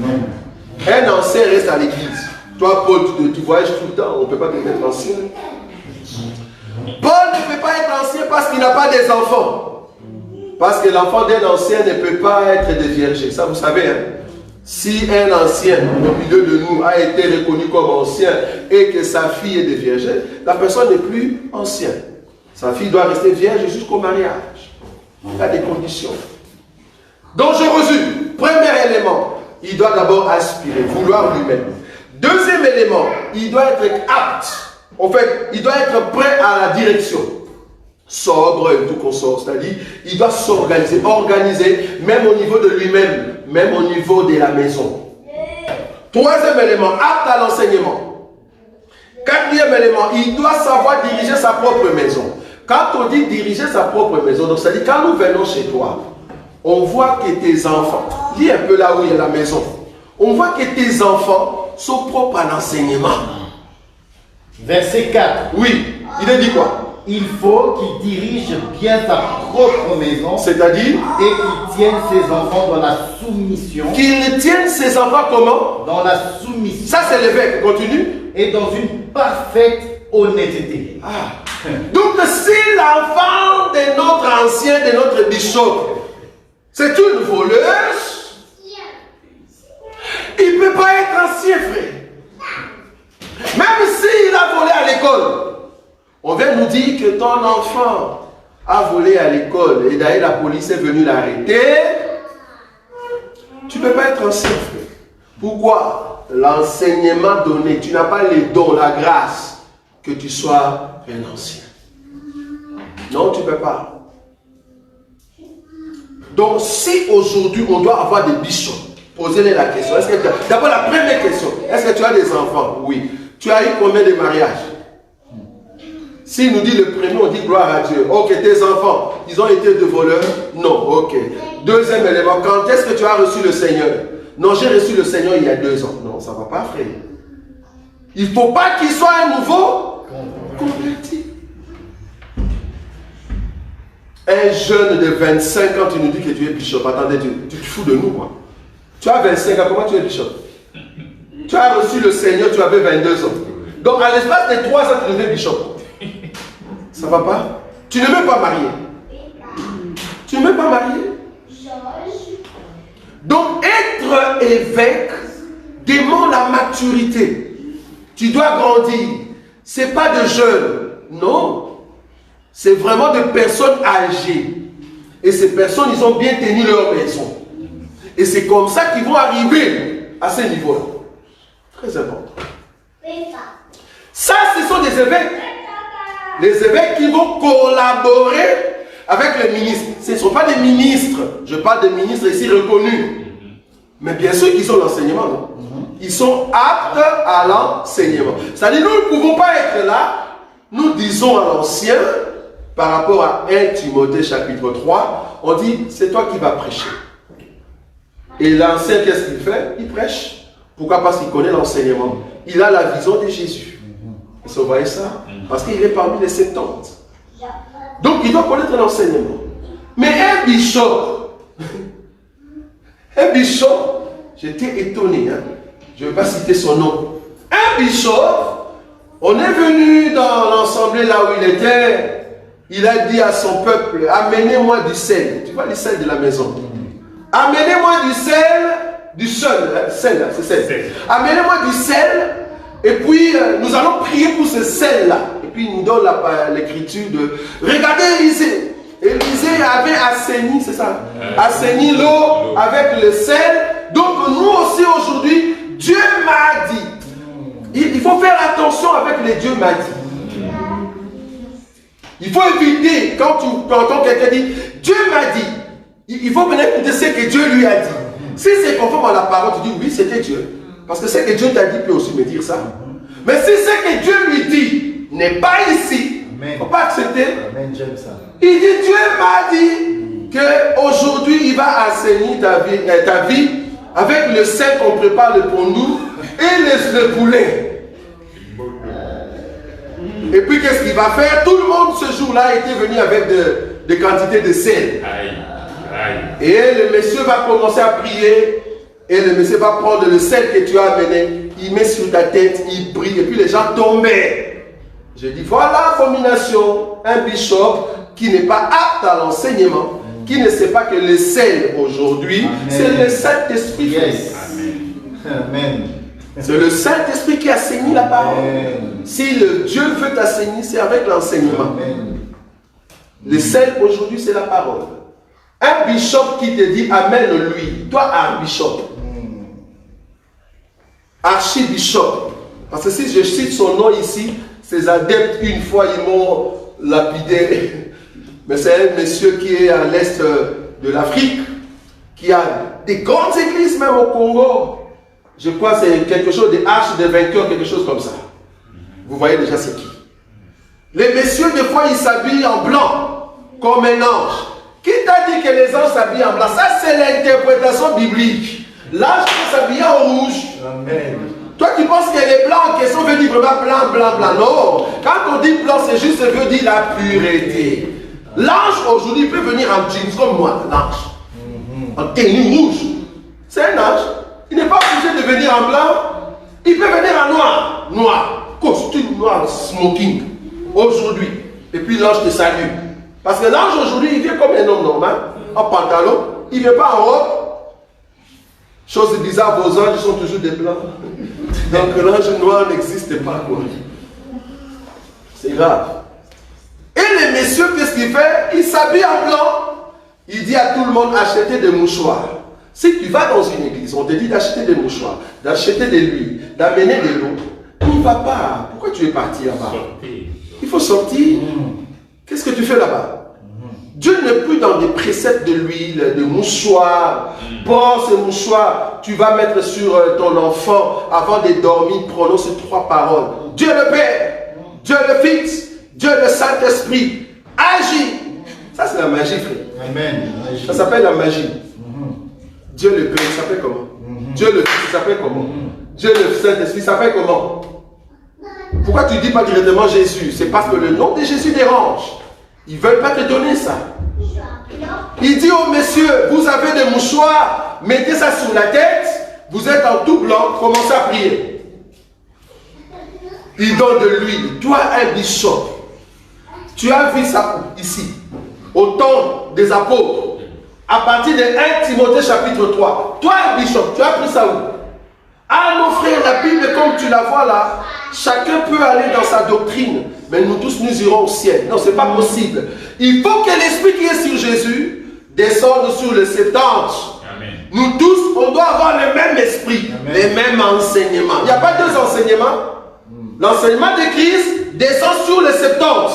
Un ancien reste à l'église. Toi, Paul, tu voyages tout le temps, on ne peut pas te mettre ancien. Paul ne peut pas être ancien parce qu'il n'a pas des enfants. Parce que l'enfant d'un ancien ne peut pas être déviergé. Ça, vous savez, hein? Si un ancien au milieu de nous a été reconnu comme ancien et que sa fille est déviergée, la personne n'est plus ancienne. Sa fille doit rester vierge jusqu'au mariage. Il y a des conditions. Donc je résume. Premier élément, il doit d'abord aspirer, vouloir lui-même. Deuxième élément, il doit être apte. En fait, il doit être prêt à la direction. Sobre et tout consort, c'est-à-dire il doit s'organiser, organiser, même au niveau de lui-même, même au niveau de la maison. Troisième élément, apte à l'enseignement. Quatrième élément, il doit savoir diriger sa propre maison. Quand on dit diriger sa propre maison, donc c'est-à-dire quand nous venons chez toi, on voit que tes enfants, lis un peu là où il y a la maison, on voit que tes enfants sont propres à l'enseignement. Verset 4. Oui, il a dit quoi? il faut qu'il dirige bien sa propre maison. C'est-à-dire et qu'il tienne ses enfants dans la soumission. qu'il tienne ses enfants comment? Dans la soumission. Ça c'est l'évêque, continue. Et dans une parfaite honnêteté. Donc si l'enfant de notre ancien, de notre bishop, c'est une voleuse, il ne peut pas être ancien, frère. Même s'il a volé à l'école. On vient nous dire que ton enfant a volé à l'école et d'ailleurs la police est venue l'arrêter. Tu ne peux pas être ancien, frère. Pourquoi? L'enseignement donné, tu n'as pas les dons, la grâce, que tu sois un ancien. Non, tu ne peux pas. Donc, si aujourd'hui on doit avoir des bishops, posez-les la question. D'abord, la première question, est-ce que tu as des enfants? Oui. Tu as eu combien de mariages? S'il nous dit le premier, on dit gloire à Dieu. Ok, tes enfants, ils ont été de voleurs? Non, ok. Deuxième élément, quand est-ce que tu as reçu le Seigneur? Non, j'ai reçu le Seigneur il y a 2 ans. Non, ça ne va pas, frère. Il ne faut pas qu'il soit un nouveau converti. Un jeune de 25 ans, tu nous dis que tu es bishop. Attendez, tu te fous de nous, quoi. Tu as 25 ans, comment tu es bishop? Tu as reçu le Seigneur, tu avais 22 ans. Donc, à l'espace de 3 ans, tu deviens bishop. Ça va pas? Tu ne veux pas marier. Tu ne veux pas marier. Donc, être évêque demande la maturité. Tu dois grandir. Ce n'est pas de jeunes. Non. C'est vraiment de personnes âgées. Et ces personnes, ils ont bien tenu leur maison. Et c'est comme ça qu'ils vont arriver à ce niveau-là. Très important. Ça, ce sont des évêques. Les évêques qui vont collaborer avec les ministres. Ce ne sont pas des ministres. Je parle des ministres ici reconnus. Mais bien sûr qu'ils ont l'enseignement. Non? Ils sont aptes à l'enseignement. C'est-à-dire, nous ne pouvons pas être là. Nous disons à l'ancien, par rapport à 1 Timothée chapitre 3, on dit, c'est toi qui vas prêcher. Et l'ancien, qu'est-ce qu'il fait? Il prêche. Pourquoi? Parce qu'il connaît l'enseignement. Il a la vision de Jésus. Vous voyez ça? Parce qu'il est parmi les 70. Donc il doit connaître l'enseignement. Mais un bishop, j'étais étonné, hein? Je ne vais pas citer son nom. Un bishop, on est venu dans l'assemblée là où il était, il a dit à son peuple, amenez-moi du sel. Tu vois le sel de la maison? Amenez-moi du sel, c'est sel. Amenez-moi du sel. Et puis, nous allons prier pour ce sel-là. Et puis, il nous donne l'écriture de... Regardez Élisée. Élisée avait assaini, c'est ça? Assaini l'eau avec le sel. Donc, nous aussi, aujourd'hui, Dieu m'a dit. Il faut faire attention avec les Dieu m'a dit. Il faut éviter, quand tu entends quelqu'un dire, Dieu m'a dit. Il faut venir écouter ce que Dieu lui a dit. Si c'est conforme à la parole, tu dis, oui, c'était Dieu. Parce que ce que Dieu t'a dit peut aussi me dire ça. Mais si ce que Dieu lui dit n'est pas ici, il ne faut pas accepter. Amen, j'aime ça. Il dit, Dieu m'a dit qu'aujourd'hui il va assainir ta vie avec le sel qu'on prépare pour nous et le poulet. Et puis qu'est-ce qu'il va faire? Tout le monde ce jour-là était venu avec des quantités de sel. Et le monsieur va commencer à prier. Et le monsieur va prendre le sel que tu as amené, il met sur ta tête, il brille, et puis les gens tombaient. Je dis, voilà combination, un bishop qui n'est pas apte à l'enseignement, qui ne sait pas que le sel aujourd'hui, c'est le Saint-Esprit. Yes. Amen. C'est le Saint-Esprit qui assainie la parole. Amen. Si le Dieu veut t'assainir, c'est avec l'enseignement. Le sel aujourd'hui, c'est la parole. Un bishop qui te dit, amène-lui, toi un bishop. Archibishop. Parce que si je cite son nom ici, ses adeptes, une fois, ils m'ont lapidé. Mais c'est un monsieur qui est à l'est de l'Afrique, qui a des grandes églises même au Congo. Je crois que c'est quelque chose des arches des vainqueurs, quelque chose comme ça. Vous voyez déjà c'est qui. Les messieurs, des fois, ils s'habillent en blanc, comme un ange. Qui t'a dit que les anges s'habillent en blanc? Ça, c'est l'interprétation biblique. L'ange peut s'habiller en rouge. Amen. Toi qui penses que les blancs en question veut dire vraiment blanc, blanc, blanc. Non. Quand on dit blanc, c'est juste, ça veut dire la pureté. L'ange aujourd'hui peut venir en jeans comme moi, l'ange. En tenue rouge. C'est un ange. Il n'est pas obligé de venir en blanc. Il peut venir en noir. Noir. Costume noir, smoking. Aujourd'hui. Et puis l'ange te salue. Parce que l'ange aujourd'hui, il vient comme un homme normal. En pantalon. Il ne vient pas en robe. Chose bizarre, vos anges sont toujours des blancs. Donc l'ange noir n'existe pas. C'est grave. Et les messieurs, qu'est-ce qu'il fait? Il s'habille en blanc. Il dit à tout le monde, achetez des mouchoirs. Si tu vas dans une église, on te dit d'acheter des mouchoirs, d'acheter de l'huile, d'amener de l'eau. Tu ne vas pas. Pourquoi tu es parti là-bas? Il faut sortir. Qu'est-ce que tu fais là-bas? Dieu n'est plus dans des préceptes de l'huile, de mouchoirs. Prends ces mouchoirs, tu vas mettre sur ton enfant avant de dormir, prononce 3 paroles. Dieu le Père, Dieu le Fils, Dieu le Saint-Esprit. Agis. Ça c'est la magie, frère. Amen. Ça s'appelle la magie. Dieu le Père, il s'appelle comment? Dieu le Fils, il s'appelle comment? Dieu le Saint-Esprit, il s'appelle comment? Pourquoi tu ne dis pas directement Jésus? C'est parce que le nom de Jésus dérange. Ils ne veulent pas te donner ça. Il dit aux messieurs, vous avez des mouchoirs, mettez ça sur la tête, vous êtes en tout blanc, commencez à prier. Il donne de l'huile. Toi, un bishop, tu as vu ça ici, au temps des apôtres, à partir de 1 Timothée chapitre 3. Toi, un bishop, tu as pris ça où? Ah mon frère, la Bible comme tu la vois là, chacun peut aller dans sa doctrine, mais nous tous nous irons au ciel. Non, ce n'est pas possible. Il faut que l'esprit qui est sur Jésus descende sur le Septante. Amen. Nous tous, on doit avoir le même esprit, Amen. Les mêmes enseignements. Il n'y a pas 2 enseignements. L'enseignement de Christ descend sur le Septante.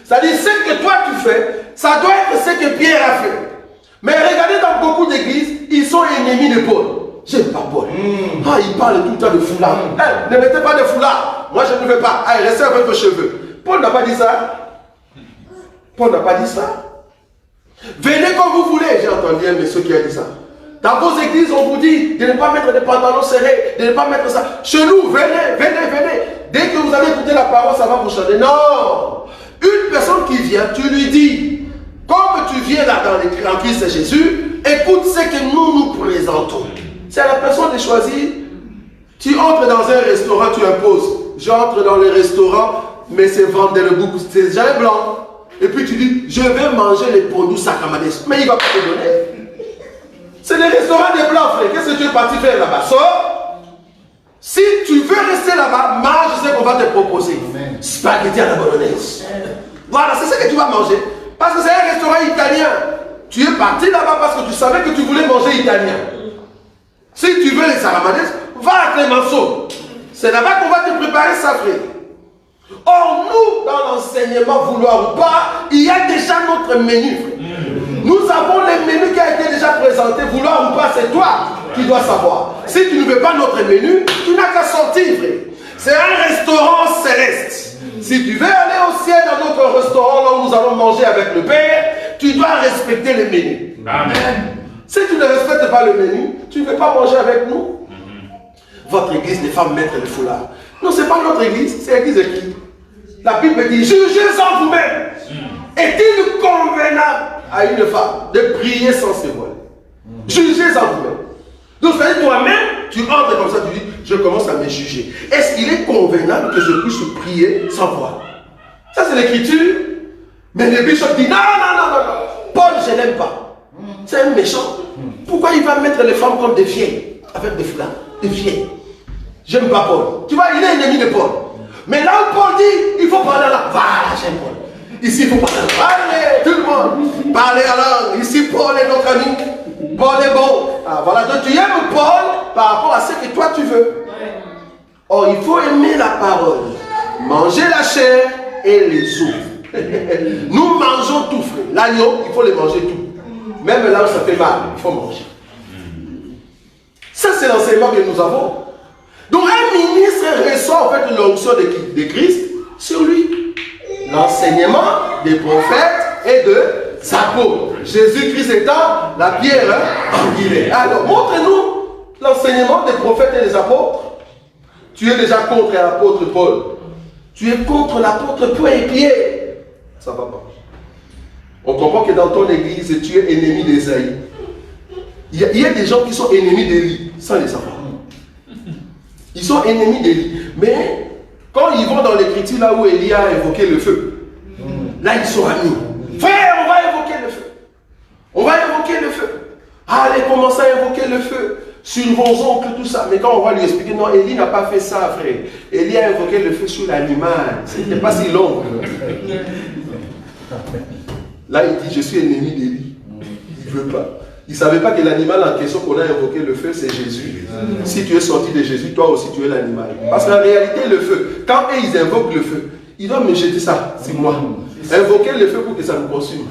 C'est-à-dire, ce que toi tu fais, ça doit être ce que Pierre a fait. Mais regardez dans beaucoup d'églises, ils sont ennemis de Paul. J'aime pas Paul. Ah, il parle tout le temps de foulard. Hey, ne mettez pas de foulard. Moi, je ne veux pas. Allez, restez avec vos cheveux. Paul n'a pas dit ça. Paul n'a pas dit ça. Venez comme vous voulez. J'ai entendu un monsieur qui a dit ça. Dans vos églises, on vous dit de ne pas mettre des pantalons serrés, de ne pas mettre ça. Chez nous, venez, venez, venez. Dès que vous allez écouter la parole, ça va vous changer. Non. Une personne qui vient, tu lui dis, comme tu viens là dans en Christ Jésus, écoute ce que nous présentons. C'est à la personne de choisir. Tu entres dans un restaurant, tu imposes. J'entre dans le restaurant, mais c'est vendre le goût, c'est jamais blanc. Et puis tu dis, je vais manger les pondous sacramades. Mais il ne va pas te donner. C'est le restaurant des blancs, frère. Qu'est-ce que tu es parti faire là-bas? Sors. Si tu veux rester là-bas, mange ce qu'on va te proposer. Amen. Spaghetti à la bolognaise. Voilà, c'est ce que tu vas manger. Parce que c'est un restaurant italien. Tu es parti là-bas parce que tu savais que tu voulais manger italien. Si tu veux les salamades, va à Clémenceau. C'est là-bas qu'on va te préparer ça, frère. Or, nous, dans l'enseignement, vouloir ou pas, il y a déjà notre menu, frère. Nous avons le menu qui a été déjà présenté, vouloir ou pas, c'est toi qui dois savoir. Si tu ne veux pas notre menu, tu n'as qu'à sortir, frère. C'est un restaurant céleste. Si tu veux aller au ciel dans notre restaurant, là où nous allons manger avec le Père, tu dois respecter le menu. Amen. Si tu ne respectes pas le menu, tu ne veux pas manger avec nous. Votre église, les femmes mettent le foulard. Non, ce n'est pas notre église, c'est l'église de qui? La Bible dit, jugez en vous-même. Est-il convenable à une femme de prier sans se voiler? Jugez en vous-même. Donc, c'est-à-dire toi-même, tu entres comme ça, tu dis, je commence à me juger. Est-ce qu'il est convenable que je puisse prier sans voile? Ça, c'est l'écriture. Mais le bishop dit, non, non, non, non, non. Paul, je n'aime pas. C'est un méchant. Pourquoi il va mettre les femmes comme des vieilles, avec des flammes, des vieilles? J'aime pas Paul. Tu vois, il est ennemi de Paul. Mais là où Paul dit, il faut parler là. Voilà, j'aime Paul. Ici, il faut parler. Parlez, tout le monde. Parlez alors. Ici, Paul est notre ami. Paul est bon. Ah, voilà, donc tu aimes Paul par rapport à ce que toi tu veux. Or, il faut aimer la parole. Manger la chair et les os. Nous mangeons tout, frère. L'agneau, il faut le manger tout. Même là où ça fait mal, il faut manger. Ça, c'est l'enseignement que nous avons. Donc, un ministre reçoit en fait l'onction de Christ sur lui. L'enseignement des prophètes et de apôtres. Jésus-Christ étant la pierre angulaire. Alors, montre-nous l'enseignement des prophètes et des apôtres. Tu es déjà contre l'apôtre Paul. Tu es contre l'apôtre Paul et Pierre. Ça ne va pas. On comprend que dans ton église, tu es ennemi d'Ésaïe. Il y a des gens qui sont ennemis d'Élie, sans les savoir. Ils sont ennemis d'Élie. Mais quand ils vont dans l'écriture là où Élie a évoqué le feu, là ils sont amis. Frère, on va évoquer le feu. On va évoquer le feu. Allez, commencez à évoquer le feu sur vos oncles, tout ça. Mais quand on va lui expliquer, non, Élie n'a pas fait ça, frère. Élie a évoqué le feu sur l'animal. C'était pas si long. Là, il dit, je suis ennemi d'Élie. Il ne veut pas. Il ne savait pas que l'animal en question qu'on a invoqué le feu, c'est Jésus. Si tu es sorti de Jésus, toi aussi tu es l'animal. Parce qu'en réalité, le feu, quand ils invoquent le feu, ils doivent me jeter ça, c'est moi. Invoquer le feu pour que ça nous consume.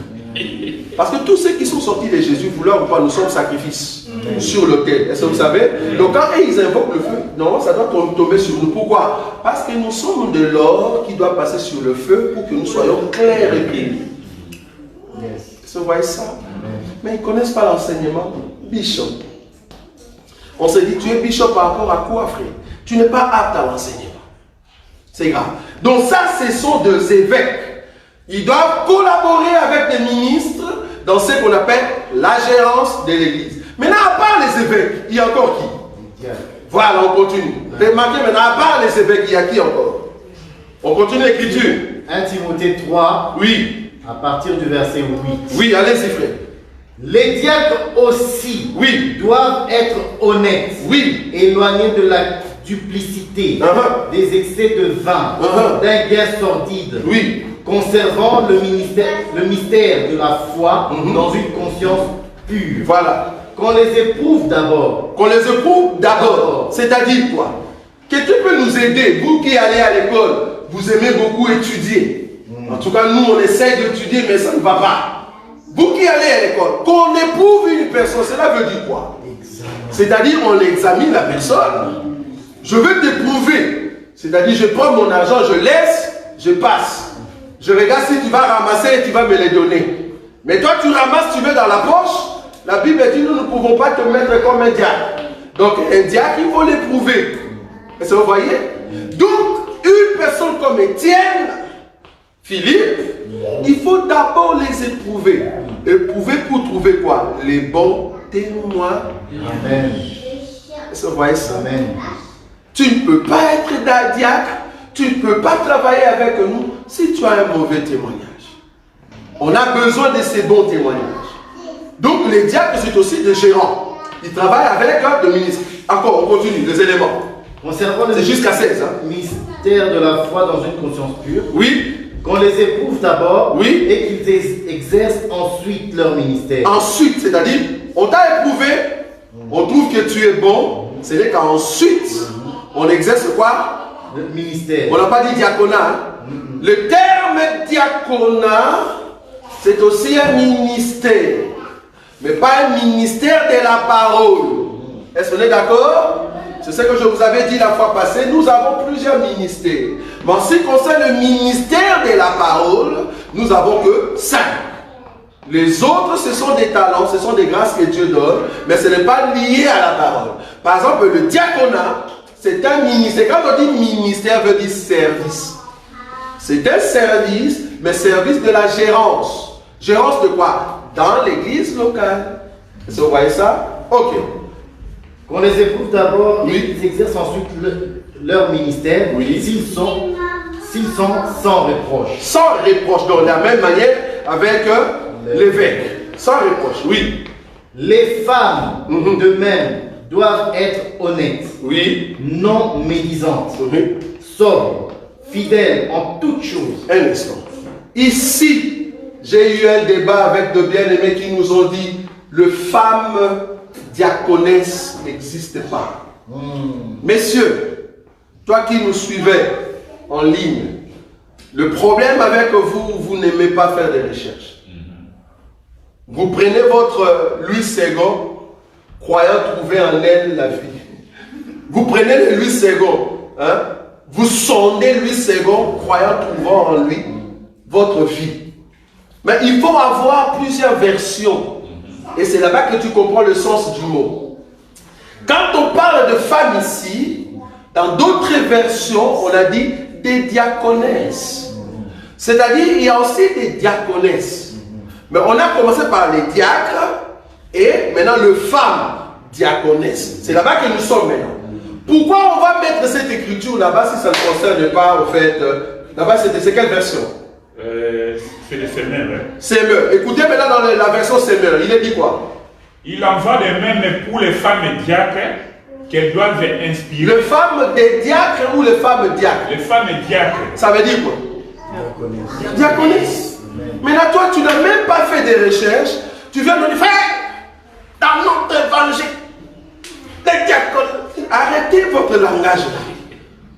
Parce que tous ceux qui sont sortis de Jésus, vouloir ou pas, nous sommes sacrifices sur l'autel. Est-ce que vous savez? Donc quand ils invoquent le feu, non, ça doit tomber sur nous. Pourquoi? Parce que nous sommes de l'or qui doit passer sur le feu pour que nous soyons clairs et bénis. Est-ce que vous voyez ça? Mais ils ne connaissent pas l'enseignement. Bishop. On se dit, tu es bishop par rapport à quoi, frère? Tu n'es pas apte à l'enseignement. C'est grave. Donc ça, ce sont deux évêques. Ils doivent collaborer avec les ministres dans ce qu'on appelle la gérance de l'église. Maintenant, à part les évêques, il y a encore qui? Voilà, on continue. Remarquez maintenant, à part les évêques, il y a qui encore? On continue l'écriture. 1 Timothée 3, oui. À partir du verset 8. Oui, allez-y, frère. Les diacres aussi doivent être honnêtes, éloignés de la duplicité, des excès de vin, d'un gain sordide, conservant le mystère de la foi dans une conscience pure. Voilà. Qu'on les éprouve d'abord. Qu'on les éprouve d'abord. C'est-à-dire quoi? Quelqu'un peut nous aider, vous qui allez à l'école, vous aimez beaucoup étudier. En tout cas, nous, on essaye d'étudier, mais ça ne va pas. Vous qui allez à l'école, qu'on éprouve une personne, cela veut dire quoi? C'est-à-dire, on examine la personne. Je veux t'éprouver. C'est-à-dire, je prends mon argent, je laisse, je passe. Je regarde si tu vas ramasser et tu vas me les donner. Mais toi, tu ramasses, tu mets dans la poche. La Bible dit, nous ne pouvons pas te mettre comme un diacre. Donc, un diacre, il faut l'éprouver. Est-ce que vous voyez? Donc, une personne comme Étienne, Philippe, il faut d'abord les éprouver. Éprouver pour trouver quoi? Les bons témoins. Amen. Est-ce que vous voyez ça? Amen. Tu ne peux pas être d'un diacre, tu ne peux pas travailler avec nous si tu as un mauvais témoignage. On a besoin de ces bons témoignages. Donc les diacres, c'est aussi des gérants. Ils travaillent avec le ministre. Encore, on continue, les éléments. C'est jusqu'à 16. Mystère de la foi dans une conscience pure. Oui. Qu'on les éprouve d'abord et qu'ils exercent ensuite leur ministère. Ensuite, c'est-à-dire, on t'a éprouvé, on trouve que tu es bon, c'est-à-dire qu'ensuite, on exerce quoi? Le ministère. On n'a pas dit diaconat. Hein? Le terme diaconat, c'est aussi un ministère, mais pas un ministère de la parole. Est-ce qu'on est d'accord? C'est ce que je vous avais dit la fois passée. Nous avons plusieurs ministères. Mais en ce qui concerne le ministère de la parole, nous avons que 5. Les autres, ce sont des talents, ce sont des grâces que Dieu donne, mais ce n'est pas lié à la parole. Par exemple, le diaconat, c'est un ministère. Quand on dit ministère, veut dire service. C'est un service, mais service de la gérance. Gérance de quoi? Dans l'église locale. Est-ce que vous voyez ça? Ok. Qu'on les éprouve d'abord et qu'ils exercent ensuite leur ministère s'ils sont sans reproche. Sans reproche, donc de la même manière avec l'évêque. Sans reproche, oui. Les femmes de même doivent être honnêtes, non médisantes, sobres, fidèles en toutes choses. Un instant. Ici, j'ai eu un débat avec de bien-aimés qui nous ont dit le femme diaconesse n'existe pas. Messieurs, toi qui nous suivez en ligne, le problème avec vous, vous n'aimez pas faire des recherches. Vous prenez votre Louis II, croyant trouver en elle la vie. Vous prenez le Louis II, hein? Vous sondez Louis II, croyant trouver en lui votre vie. Mais il faut avoir plusieurs versions. Et c'est là-bas que tu comprends le sens du mot. Quand on parle de femme ici, Dans d'autres versions, on a dit des diaconesses. C'est-à-dire, il y a aussi des diaconesses. Mais on a commencé par les diacres et maintenant le femme diaconesse. C'est là-bas que nous sommes maintenant. Pourquoi on va mettre cette écriture là-bas si ça ne concerne pas, au fait, là-bas c'est quelle version? C'est le Seigneur. Hein? Semeur. Écoutez maintenant dans la version Semeur, il est dit quoi? Il en va de même pour les femmes diacres qu'elles doivent inspirer. Les femmes des diacres ou les femmes diacres? Les femmes diacres. Ça veut dire quoi? Diaconesse. Maintenant toi tu n'as même pas fait des recherches, tu viens de nous dire, dans notre évangile, les diacones. Arrêtez votre langage là.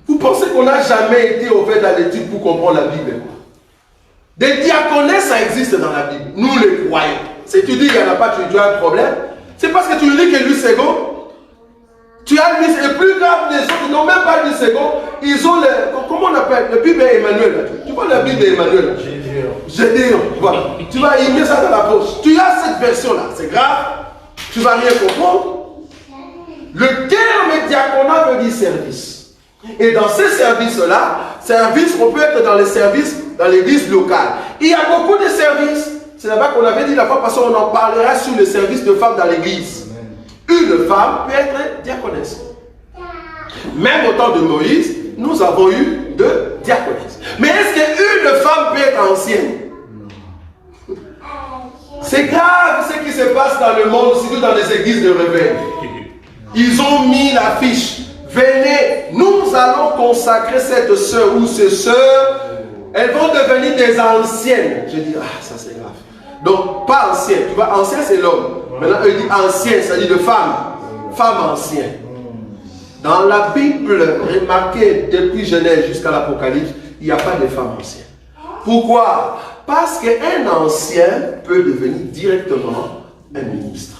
Vous pensez qu'on n'a jamais été au fait dans l'étude pour comprendre la Bible? Des diaconesses, ça existe dans la Bible. Nous les croyons. Si tu dis qu'il n'y en a pas, tu as un problème. C'est parce que tu lis que Louis II. Tu as lu, et plus grave des autres, ils n'ont même pas lu second. Ils ont le, comment on appelle, le Bible Emmanuel. Là. Tu vois la Bible Emmanuel? Gédéon. Voilà. Tu vas y mettre ça dans la poche. Tu as cette version-là. C'est grave. Tu ne vas rien comprendre. Le terme diaconat veut dire service. Et dans ces services-là, on peut être dans les services, dans l'église locale. Il y a beaucoup de services. C'est là-bas qu'on avait dit la fois passée, on en parlera sur le service de femmes dans l'église. Une femme peut être diaconesse. Même au temps de Moïse, nous avons eu deux diaconesses. Mais est-ce qu'une femme peut être ancienne? C'est grave ce qui se passe dans le monde, surtout dans les églises de réveil. Ils ont mis l'affiche. Venez, nous allons consacrer cette soeur ou ce soeur. Elles vont devenir des anciennes. Je dis, ah, ça c'est grave. Donc, pas ancienne. Tu vois, ancien c'est l'homme. Maintenant, il dit ancienne, ça dit de femme. Femme ancienne. Dans la Bible, remarquez, depuis Genèse jusqu'à l'Apocalypse, il n'y a pas de femme ancienne. Pourquoi? Parce qu'un ancien peut devenir directement un ministre.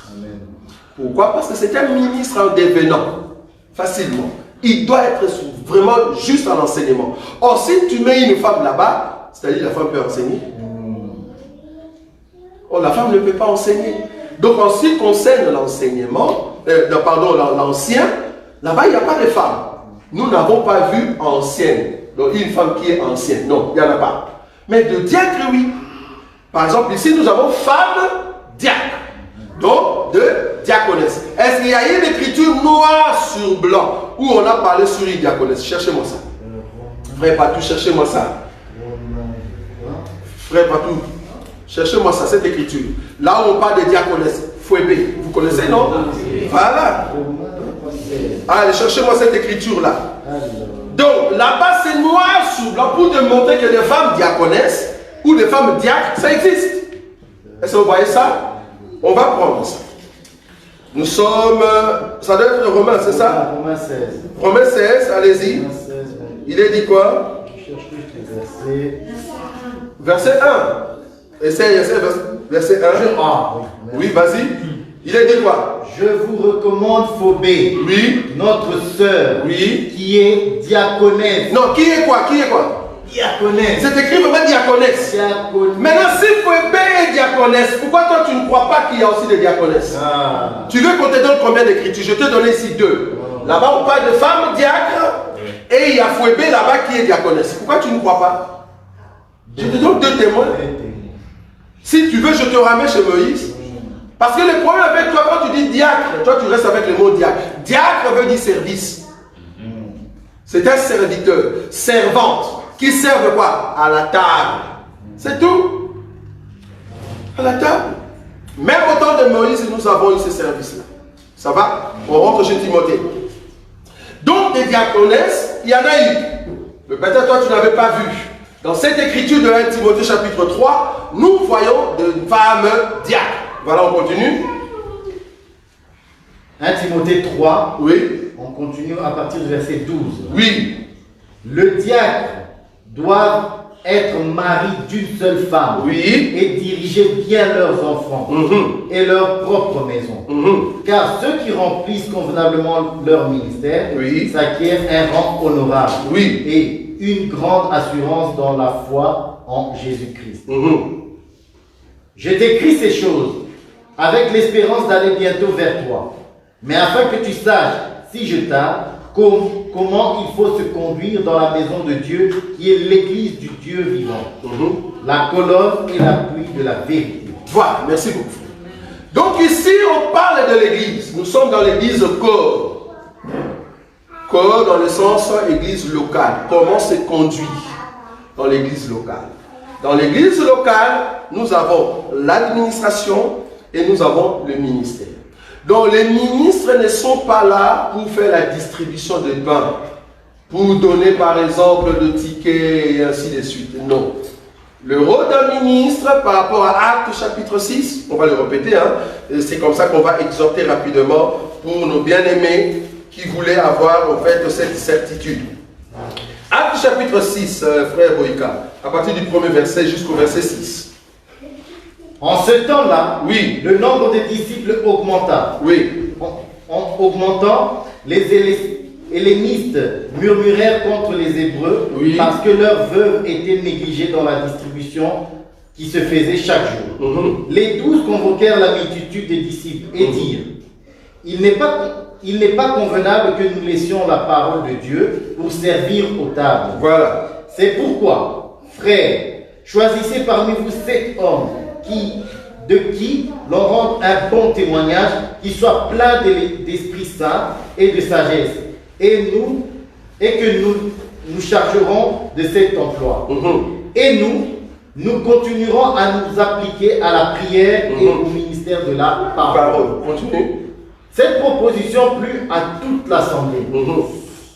Pourquoi? Parce que c'est un ministre en devenant. Facilement. Il doit être vraiment juste en enseignement. Or, si tu mets une femme là-bas, c'est-à-dire la femme peut enseigner. Or, la femme ne peut pas enseigner. Donc, en ce qui concerne l'enseignement, l'ancien, là-bas, il n'y a pas de femme. Nous n'avons pas vu ancienne. Donc, une femme qui est ancienne. Non, il n'y en a pas. Mais de diacre, oui. Par exemple, ici, nous avons femme diacre. Donc, de diaconesse. Est-ce qu'il y a une écriture noire sur blanc où on a parlé sur une diaconesse? Cherchez-moi ça. Frère Patou, cherchez-moi ça. Frère Patou, cherchez-moi ça, cette écriture. Là où on parle de diaconesse, Fouébé. Vous connaissez, non? Voilà. Allez, cherchez-moi cette écriture-là. Donc, là-bas, c'est noir sur blanc pour démontrer que des femmes diaconesses ou des femmes diacres, ça existe. Est-ce que vous voyez ça? On va prendre ça. Nous sommes... Ça doit être Romains, c'est ça? Romains 16. Romains 16, allez-y. Il est dit quoi? Je cherche juste les versets. Verset 1. Essaye, verset 1. Oui, vas-y. Il est dit quoi? Je vous recommande Phobé, Oui. notre sœur, Oui. qui est diaconesse. Non, qui est quoi? Qui est quoi? Diaconesse. C'est écrit vraiment diaconesse. Diaconesse. Maintenant, si Phobé est diaconesse, pourquoi toi tu ne crois pas qu'il y a aussi des diaconesses? Tu veux qu'on te donne combien d'écritures? Je te donne ici deux. Là-bas, on parle de femmes diacres et il y a Phobé là-bas qui est diaconesse. Pourquoi tu ne crois pas? Je te donne deux témoins. Si tu veux, je te ramène chez Moïse. Parce que le problème avec toi, quand tu dis diacre, toi tu restes avec le mot diacre. Diacre veut dire service. C'est un serviteur, servante, qui servent quoi? À la table. C'est tout. À la table. Même au temps de Moïse, nous avons eu ce service-là. Ça va? On rentre chez Timothée. Donc, des diaconesses, il y en a eu. Mais peut-être toi, tu n'avais pas vu. Dans cette écriture de 1 Timothée chapitre 3, nous voyons de femmes diacres. Voilà, on continue. 1 Timothée 3. Oui. On continue à partir du verset 12. Oui. Le diacre doit être mari d'une seule femme. Oui. Et diriger bien leurs enfants et leur propre maison. Car ceux qui remplissent convenablement leur ministère s'acquièrent un rang honorable. Oui. Et une grande assurance dans la foi en Jésus-Christ. Je t'écris ces choses avec l'espérance d'aller bientôt vers toi. Mais afin que tu saches, si je tarde, comment il faut se conduire dans la maison de Dieu, qui est l'église du Dieu vivant, la colonne et l'appui de la vérité. Voilà, merci beaucoup. Donc ici, on parle de l'église. Nous sommes dans l'église corps. Corps dans le sens église locale. Comment se conduit dans l'église locale? Dans l'église locale, nous avons l'administration et nous avons le ministère. Donc les ministres ne sont pas là pour faire la distribution de pain, pour donner par exemple des tickets et ainsi de suite. Non. Le rôle d'un ministre par rapport à Actes chapitre 6, on va le répéter, hein, c'est comme ça qu'on va exhorter rapidement pour nos bien-aimés qui voulaient avoir en fait cette certitude. Actes chapitre 6, frère Boïka, à partir du premier verset jusqu'au verset 6. En ce temps-là, Oui. le nombre des disciples augmenta. Oui. En augmentant, les hellénistes murmurèrent contre les Hébreux parce que leurs veuves étaient négligées dans la distribution qui se faisait chaque jour. Les 12 convoquèrent la multitude des disciples et dirent: il n'est pas convenable que nous laissions la parole de Dieu pour servir aux tables. Voilà. C'est pourquoi, frères, choisissez parmi vous 7 hommes de qui l'on rende un bon témoignage, qui soit plein d'Esprit Saint et de sagesse, et que nous chargerons de cet emploi. Et nous continuerons à nous appliquer à la prière et au ministère de la parole. Continue. Cette proposition plut à toute l'assemblée.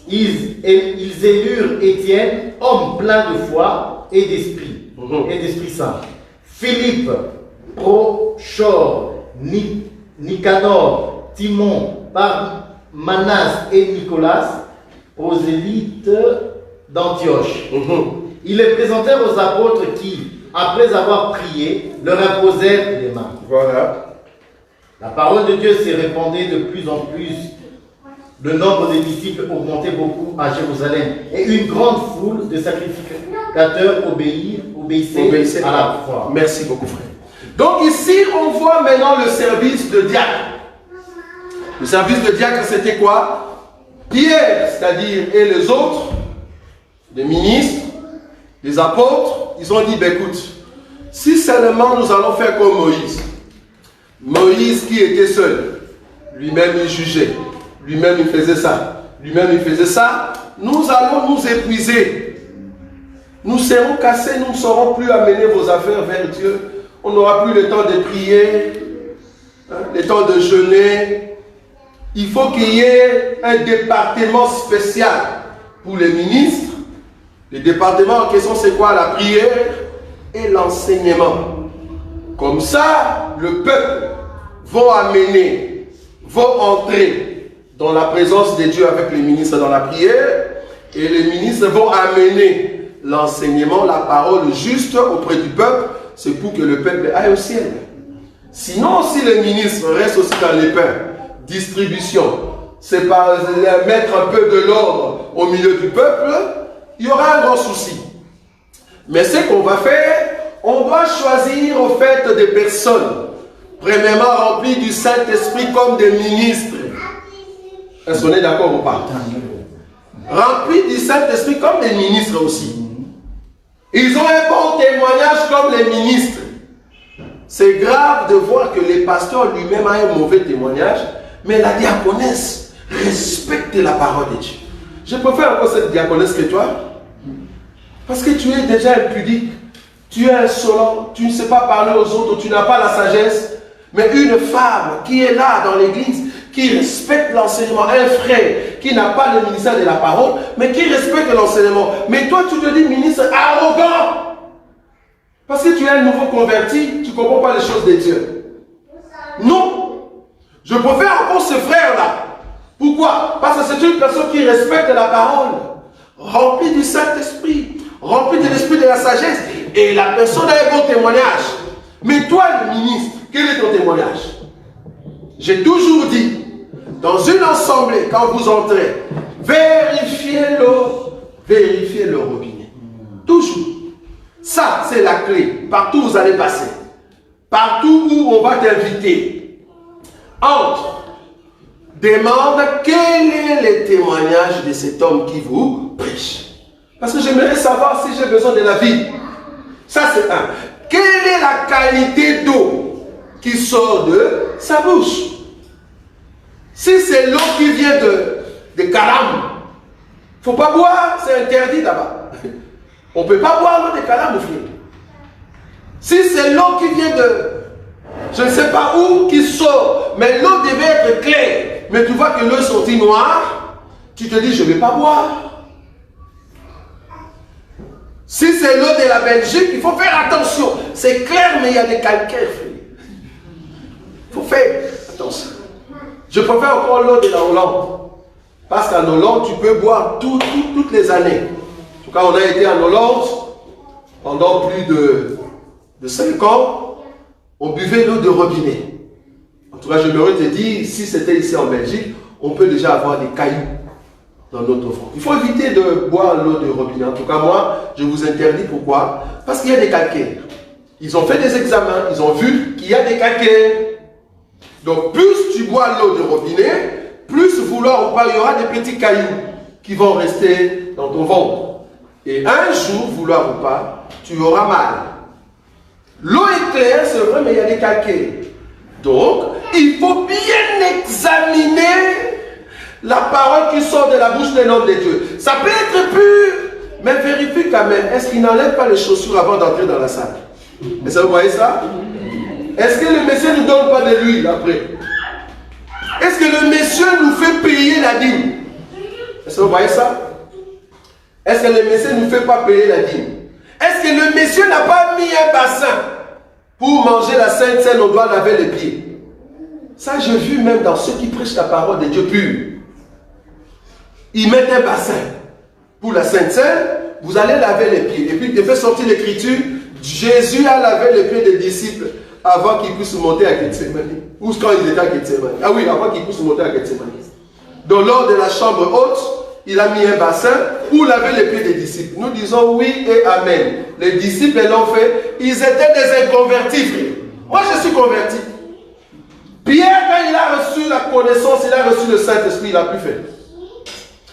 Ils élurent Étienne, homme plein de foi et d'esprit saint. Philippe, Prochor, Nicanor, Timon, Manas et Nicolas, prosélytes d'Antioche. Ils les présentèrent aux apôtres qui, après avoir prié, leur imposèrent les mains. Voilà. La parole de Dieu s'est répandue de plus en plus. Le nombre des disciples augmentait beaucoup à Jérusalem. Et une grande foule de sacrificateurs obéissaient à la foi. Merci beaucoup, frère. Donc ici, on voit maintenant le service de diacre. Le service de diacre, c'était quoi? Pierre, c'est-à-dire, et les autres, les ministres, les apôtres, ils ont dit, ben écoute, si seulement nous allons faire comme Moïse, Moïse qui était seul, lui-même il jugeait, lui-même il faisait ça, lui-même il faisait ça, nous allons nous épuiser. Nous serons cassés, nous ne saurons plus amener vos affaires vers Dieu. On n'aura plus le temps de prier, le temps de jeûner. Il faut qu'il y ait un département spécial pour les ministres. Le département en question, c'est quoi? La prière et l'enseignement. Comme ça, le peuple va entrer dans la présence de Dieu avec les ministres dans la prière, et les ministres vont amener l'enseignement, la parole juste auprès du peuple. C'est pour que le peuple aille au ciel. Sinon, si les ministres restent aussi dans les pains, distribution, c'est pas mettre un peu de l'ordre au milieu du peuple, il y aura un grand souci. Mais ce qu'on va faire, on doit choisir au fait des personnes, premièrement remplies du Saint-Esprit comme des ministres. Est-ce qu'on est d'accord ou pas? Remplis du Saint-Esprit comme des ministres aussi. Ils ont un bon témoignage comme les ministres. C'est grave de voir que le pasteur lui-même a un mauvais témoignage, mais la diaconesse respecte la parole de Dieu. Je préfère encore cette diaconesse que toi, parce que tu es déjà impudique, tu es insolent, tu ne sais pas parler aux autres, tu n'as pas la sagesse. Mais une femme qui est là dans l'église, qui respecte l'enseignement, un frère qui n'a pas le ministère de la parole, mais qui respecte l'enseignement. Mais toi, tu te dis ministre arrogant, parce que tu es un nouveau converti, tu ne comprends pas les choses de Dieu. Non, je préfère encore ce frère-là. Pourquoi? Parce que c'est une personne qui respecte la parole, remplie du Saint-Esprit, remplie de l'esprit de la sagesse, et la personne a un bon témoignage. Mais toi, le ministre, quel est ton témoignage? J'ai toujours dit, dans une assemblée, quand vous entrez, vérifiez le robinet. Toujours. Ça, c'est la clé. Partout où vous allez passer. Partout où on va t'inviter. Entre. demande quel est le témoignage de cet homme qui vous prêche. Parce que j'aimerais savoir si j'ai besoin de la vie. Ça c'est un. Quelle est la qualité d'eau qui sort de sa bouche? Si c'est l'eau qui vient de Karam, il ne faut pas boire, c'est interdit là-bas. On ne peut pas boire l'eau de Karam, mon frère. Si c'est l'eau qui vient de, je ne sais pas où, qui sort, mais l'eau devait être claire, mais tu vois que l'eau est sortie noire, tu te dis, je ne vais pas boire. Si c'est l'eau de la Belgique, il faut faire attention. C'est clair, mais il y a des calcaires. Il faut faire attention. Je préfère encore l'eau de la Hollande. Parce qu'en Hollande, tu peux boire toutes les années. En tout cas, on a été en Hollande pendant plus de 5 ans. On buvait l'eau de robinet. En tout cas, je me te dire, si c'était ici en Belgique, on peut déjà avoir des cailloux dans notre front. Il faut éviter de boire l'eau de robinet. En tout cas, moi, je vous interdis. Pourquoi? Parce qu'il y a des calcaires. Ils ont fait des examens, ils ont vu qu'il y a des calcaires. Donc, plus tu bois l'eau de robinet, plus vouloir ou pas, il y aura des petits cailloux qui vont rester dans ton ventre. Et un jour, vouloir ou pas, tu auras mal. L'eau est claire, c'est vrai, mais il y a des calcaires. Donc, il faut bien examiner la parole qui sort de la bouche d'un homme de Dieu. Ça peut être pur, mais vérifie quand même. Est-ce qu'il n'enlève pas les chaussures avant d'entrer dans la salle? Est-ce que vous voyez ça? Est-ce que le monsieur ne nous donne pas de l'huile après? Est-ce que le monsieur nous fait payer la dîme? Est-ce que vous voyez ça? Est-ce que le monsieur ne nous fait pas payer la dîme? Est-ce que le monsieur n'a pas mis un bassin pour manger la Sainte Seine, on doit laver les pieds? Ça, j'ai vu même dans ceux qui prêchent la parole de Dieu pur. Ils mettent un bassin pour la Sainte Seine, vous allez laver les pieds. Et puis, il te fait sortir l'écriture. Jésus a lavé les pieds des disciples avant qu'ils puissent monter à Gethsemane. Ou quand ils étaient à Gethsemane. Ah oui, avant qu'ils puissent monter à Gethsemane. Donc, lors de la chambre haute, il a mis un bassin pour laver les pieds des disciples. Nous disons oui et amen. Les disciples l'ont fait. Ils étaient des inconvertis, frère. Moi, je suis converti. Pierre, quand il a reçu la connaissance, il a reçu le Saint-Esprit, il a pu faire.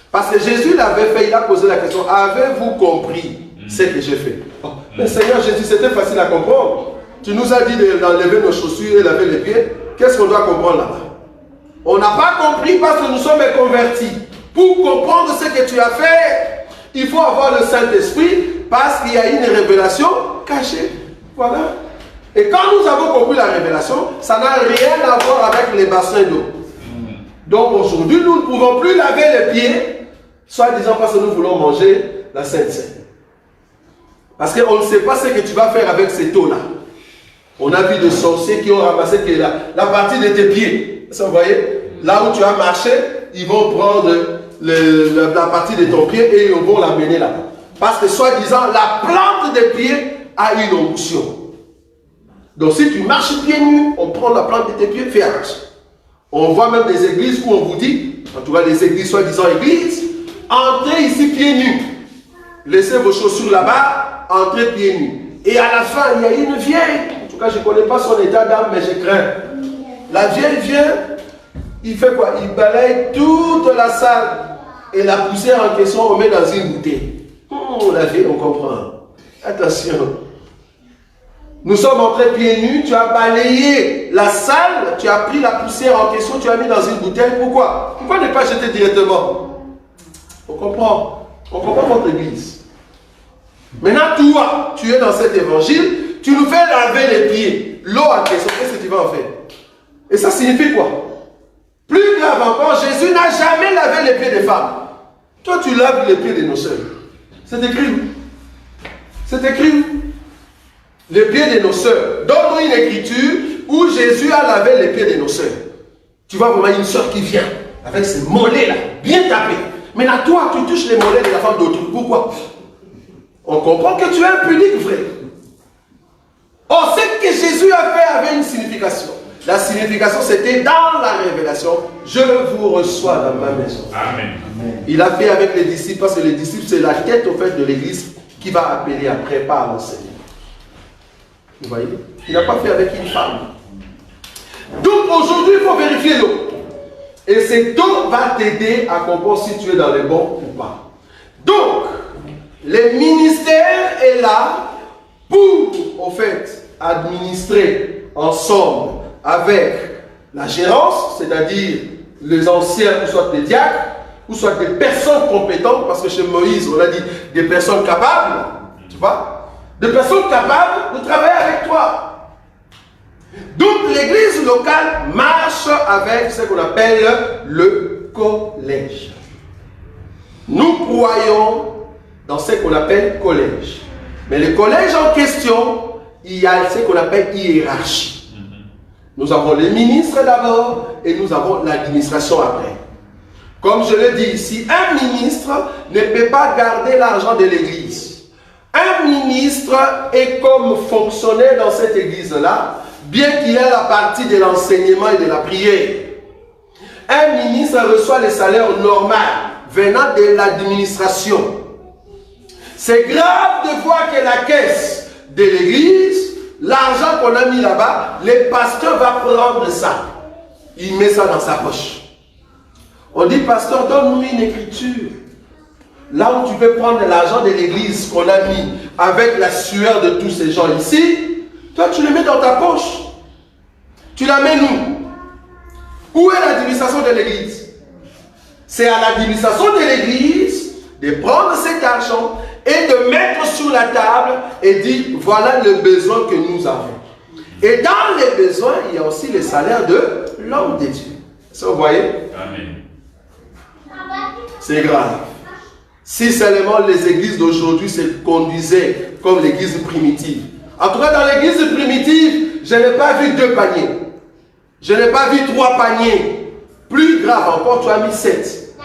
Parce que Jésus l'avait fait, il a posé la question, avez-vous compris ce que j'ai fait? Oh, mais Seigneur Jésus, c'était facile à comprendre. Tu nous as dit d'enlever nos chaussures et laver les pieds. Qu'est-ce qu'on doit comprendre là-bas? On n'a pas compris parce que nous sommes convertis. Pour comprendre ce que tu as fait, il faut avoir le Saint-Esprit parce qu'il y a une révélation cachée. Voilà. Et quand nous avons compris la révélation, ça n'a rien à voir avec les bassins d'eau. Donc aujourd'hui, nous ne pouvons plus laver les pieds, soi-disant parce que nous voulons manger la Sainte Seine. Parce qu'on ne sait pas ce que tu vas faire avec cette eau-là. On a vu des sorciers qui ont ramassé la partie de tes pieds. Ça, vous voyez? Là où tu as marché, ils vont prendre la partie de ton pied et ils vont l'amener là-bas. Parce que soi-disant, la plante des pieds a une onction. Donc si tu marches pieds nus, on prend la plante de tes pieds, fais attention. On voit même des églises où on vous dit, en tout cas des églises soi-disant églises, entrez ici pieds nus. Laissez vos chaussures là-bas, entrez pieds nus. Et à la fin, il y a une vieille. En tout cas, je ne connais pas son état d'âme, mais je crains. La vieille vient, il fait quoi? Il balaye toute la salle. Et la poussière en question, on met dans une bouteille. La vieille, on comprend. Attention. Nous sommes entrés pieds nus, tu as balayé la salle, tu as pris la poussière en question, tu as mis dans une bouteille. Pourquoi? Pourquoi ne pas jeter directement? On comprend. On comprend votre église. Maintenant, toi, tu es dans cet évangile, tu nous fais laver les pieds. L'eau en question, qu'est-ce que tu vas en faire? Et ça signifie quoi? Plus grave encore, Jésus n'a jamais lavé les pieds des femmes. Toi, tu laves les pieds de nos sœurs. C'est écrit où? C'est écrit où? Les pieds de nos sœurs. Donne-nous une écriture où Jésus a lavé les pieds de nos sœurs. Tu vois vraiment une sœur qui vient avec ses mollets là, bien tapés. Maintenant, toi, tu touches les mollets de la femme d'autrui. Pourquoi? On comprend que tu es impudique, frère. Or, ce que Jésus a fait avait une signification. La signification, c'était dans la révélation. Je vous reçois dans ma maison. Amen. Il a fait avec les disciples, parce que les disciples, c'est la tête au fait de l'église qui va appeler après par le Seigneur. Vous voyez? Il n'a pas fait avec une femme. Donc aujourd'hui, il faut vérifier l'eau. Et ces dons vont t'aider à comprendre si tu es dans les bons ou pas. Donc, le ministère est là pour, en fait, administrer ensemble avec la gérance, c'est-à-dire les anciens, ou soit des diacres, ou soit des personnes compétentes, parce que chez Moïse, on a dit des personnes capables, tu vois, des personnes capables de travailler avec toi. Donc l'église locale marche avec ce qu'on appelle le collège. Nous croyons dans ce qu'on appelle collège. Mais le collège en question, il y a ce qu'on appelle hiérarchie. Nous avons les ministres d'abord et nous avons l'administration après. Comme je le dis ici, un ministre ne peut pas garder l'argent de l'église. Un ministre est comme fonctionnaire dans cette église-là, bien qu'il ait la partie de l'enseignement et de la prière. Un ministre reçoit le salaire normal venant de l'administration. C'est grave de voir que la caisse de l'église, l'argent qu'on a mis là-bas, le pasteur va prendre ça. Il met ça dans sa poche. On dit, pasteur, donne-nous une écriture. Là où tu peux prendre l'argent de l'église qu'on a mis avec la sueur de tous ces gens ici, toi tu le mets dans ta poche. Tu la mets nous. Où est l'administration de l'église? C'est à l'administration de l'église de prendre cet argent et de mettre sur la table et dire, voilà le besoin que nous avons. Et dans les besoins, il y a aussi le salaire de l'homme de Dieu. Ça, vous voyez? Amen. C'est grave. Si seulement les églises d'aujourd'hui se conduisaient comme l'église primitive. En tout cas, dans l'église primitive, je n'ai pas vu 2 paniers. Je n'ai pas vu 3 paniers. Plus grave encore, tu as mis 7.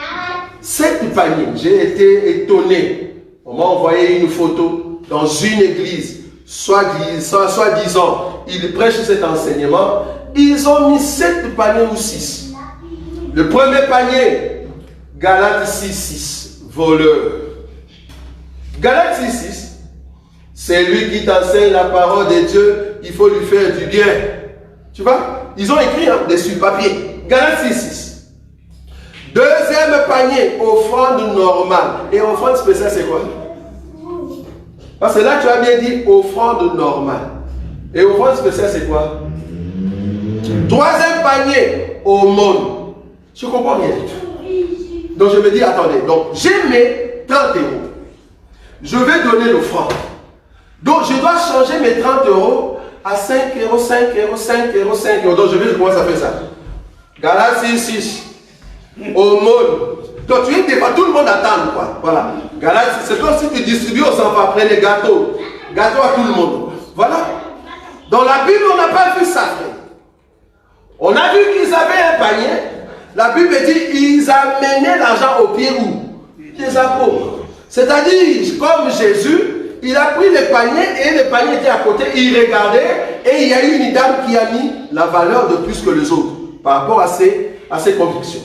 7 paniers. J'ai été étonné. On m'a envoyé une photo dans une église. Soit disant, ils prêchent cet enseignement. Ils ont mis 7 paniers ou 6. Le premier panier, Galates 6, voleur. Galates 6, c'est lui qui t'enseigne la parole de Dieu, il faut lui faire du bien. Tu vois, ils ont écrit dessus papier. Galates 6. Deuxième panier, offrande normale. Et offrande spéciale, c'est quoi? Parce que là, tu as bien dit offrande normale. Et offrande spéciale, c'est quoi? Troisième panier, aumône. Je comprends rien du tout. Donc je me dis, attendez, donc j'ai mes 30 euros. Je vais donner l'offrande. Donc je dois changer mes 30 euros à 5 euros, 5 euros, 5 euros, 5 euros. Donc je vais comment ça fait ça. Galates 6. Aumône. Donc tu es devant, tout le monde attend quoi. Voilà. Galates, c'est comme si tu distribues aux enfants après les gâteaux. Gâteaux à tout le monde. Voilà. Dans la Bible, on n'a pas vu ça. On a vu qu'ils avaient un panier. La Bible dit ils amenaient l'argent au pied où? Des apôtres. C'est-à-dire, comme Jésus, il a pris le panier et le panier était à côté, il regardait et il y a eu une dame qui a mis la valeur de plus que les autres par rapport à ses convictions.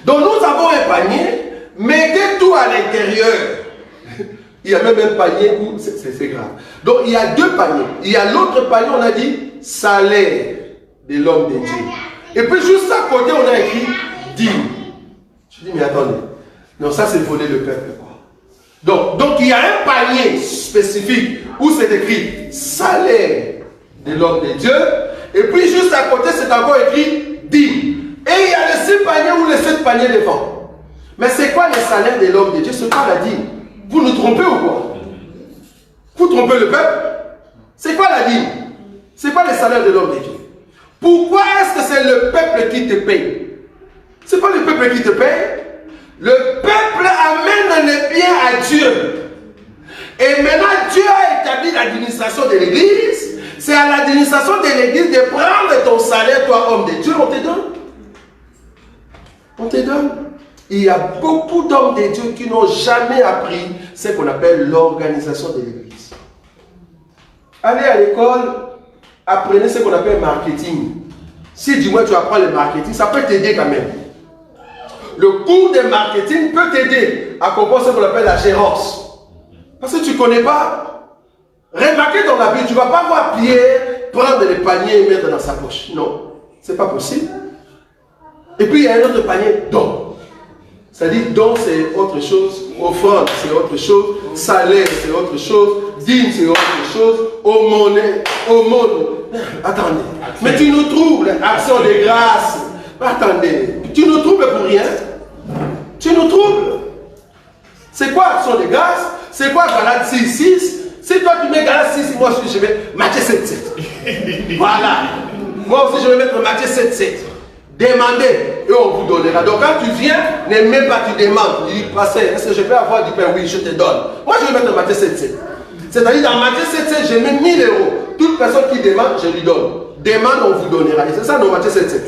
Donc nous avons un panier, mettez tout à l'intérieur. Il y a même un panier où c'est grave. Donc il y a 2 paniers. Il y a l'autre panier, on a dit salaire de l'homme de Dieu. Et puis juste à côté, on a écrit dîme. Je dis, mais attendez. Non, ça c'est voler le peuple. Quoi. Donc il y a un panier spécifique où c'est écrit salaire de l'homme de Dieu. Et puis juste à côté, c'est encore écrit dîme. Et il y a les 6 paniers ou les 7 paniers devant. Mais c'est quoi le salaire de l'homme de Dieu? C'est quoi la dîme? Vous nous trompez ou quoi? Vous trompez le peuple? C'est quoi la dîme? C'est quoi le salaire de l'homme de Dieu? Pourquoi est-ce que c'est le peuple qui te paye? C'est pas le peuple qui te paye. Le peuple amène les biens à Dieu. Et maintenant, Dieu a établi l'administration de l'église. C'est à l'administration de l'église de prendre ton salaire, toi, homme de Dieu, on te donne. On te donne. Il y a beaucoup d'hommes de Dieu qui n'ont jamais appris ce qu'on appelle l'organisation de l'église. Allez à l'école, apprenez ce qu'on appelle marketing. Si du moins tu apprends le marketing, ça peut t'aider quand même. Le cours de marketing peut t'aider à comprendre ce qu'on appelle la gérance. Parce que tu ne connais pas. Remarquez dans la Bible, tu ne vas pas voir Pierre prendre les paniers et mettre dans sa poche. Non, ce n'est pas possible. Et puis il y a un autre panier, don. C'est-à-dire, don c'est autre chose, offrande c'est autre chose, salaire c'est autre chose, dîme c'est autre chose, aumône. Attendez, mais tu nous troubles, action de grâce. Attendez, tu nous troubles pour rien. Tu nous troubles. C'est quoi action de grâce? C'est quoi Galates 6:6? Si toi tu mets Galates 6, moi je vais Matthieu 7:7. Voilà. Moi aussi je vais mettre Matthieu 7:7. Demandez et on vous donnera. Donc quand tu viens, ne même pas tu demandes. Tu dis, pasteur, est-ce que je peux avoir du pain? Oui, je te donne. Moi je vais mettre Matthieu 7:7. C'est-à-dire dans Matthieu 7:7, je mets 1000 euros. Toute personne qui demande, je lui donne. Demande, on vous donnera. Et c'est ça dans Matthieu 7:7.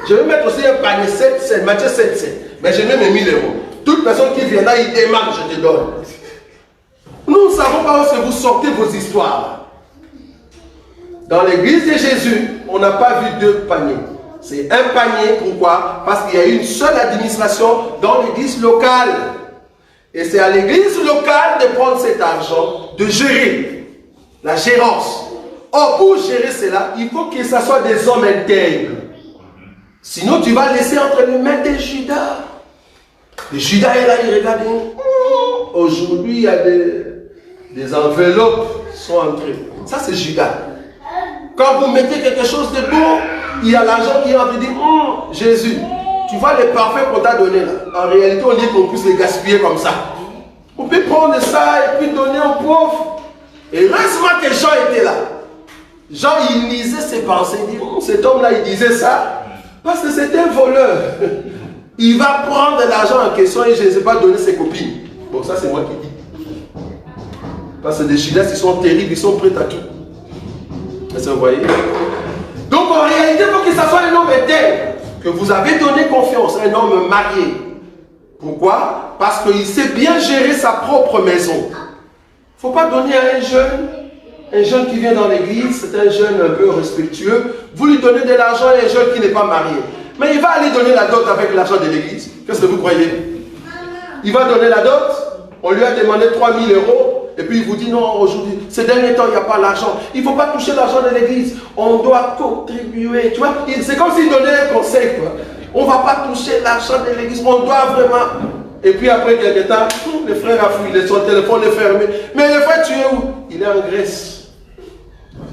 Je vais mettre aussi un panier 7:7, Matthieu 7:7. Mais je mets mes 1000 euros. Toute personne qui vient là, il demande, je te donne. Nous ne savons pas où est-ce que vous sortez vos histoires. Dans l'église de Jésus, on n'a pas vu 2 paniers. C'est un panier, pourquoi? Parce qu'il y a une seule administration dans l'église locale. Et c'est à l'église locale de prendre cet argent, de gérer la gérance. Or, pour gérer cela, il faut que ce soit des hommes intègres. Sinon, tu vas laisser entre les mains de Judas. Et Judas est là, il regarde. Aujourd'hui, il y a des enveloppes qui sont entrées. Ça, c'est Judas. Quand vous mettez quelque chose de bon, il y a l'argent qui entre et dit, Jésus, tu vois les parfums qu'on t'a donné là. En réalité, on dit qu'on puisse les gaspiller comme ça. On peut prendre ça et puis donner aux pauvres. Et heureusement que Jean était là. Jean, il lisait ses pensées. Il dit, cet homme-là, il disait ça parce que c'était un voleur. Il va prendre l'argent en question et je ne sais pas donner ses copines. Bon, ça, c'est moi qui dis. Parce que les Judas, ils sont terribles, ils sont prêts à tout. Est-ce que vous voyez? Donc en réalité, il faut que ça soit un homme intègre, que vous avez donné confiance, un homme marié. Pourquoi? Parce qu'il sait bien gérer sa propre maison. Il ne faut pas donner à un jeune qui vient dans l'église, c'est un jeune un peu respectueux, vous lui donnez de l'argent à un jeune qui n'est pas marié. Mais il va aller donner la dot avec l'argent de l'église. Qu'est-ce que vous croyez? Il va donner la dot, on lui a demandé 3000 euros. Et puis il vous dit non, aujourd'hui, ces derniers temps, il n'y a pas l'argent. Il ne faut pas toucher l'argent de l'église. On doit contribuer. Tu vois, c'est comme s'il donnait un conseil. Quoi. On ne va pas toucher l'argent de l'église. On doit vraiment. Et puis après quelques temps, le frère a fui, son téléphone est fermé. Mais le frère, tu es où? Il est en Grèce.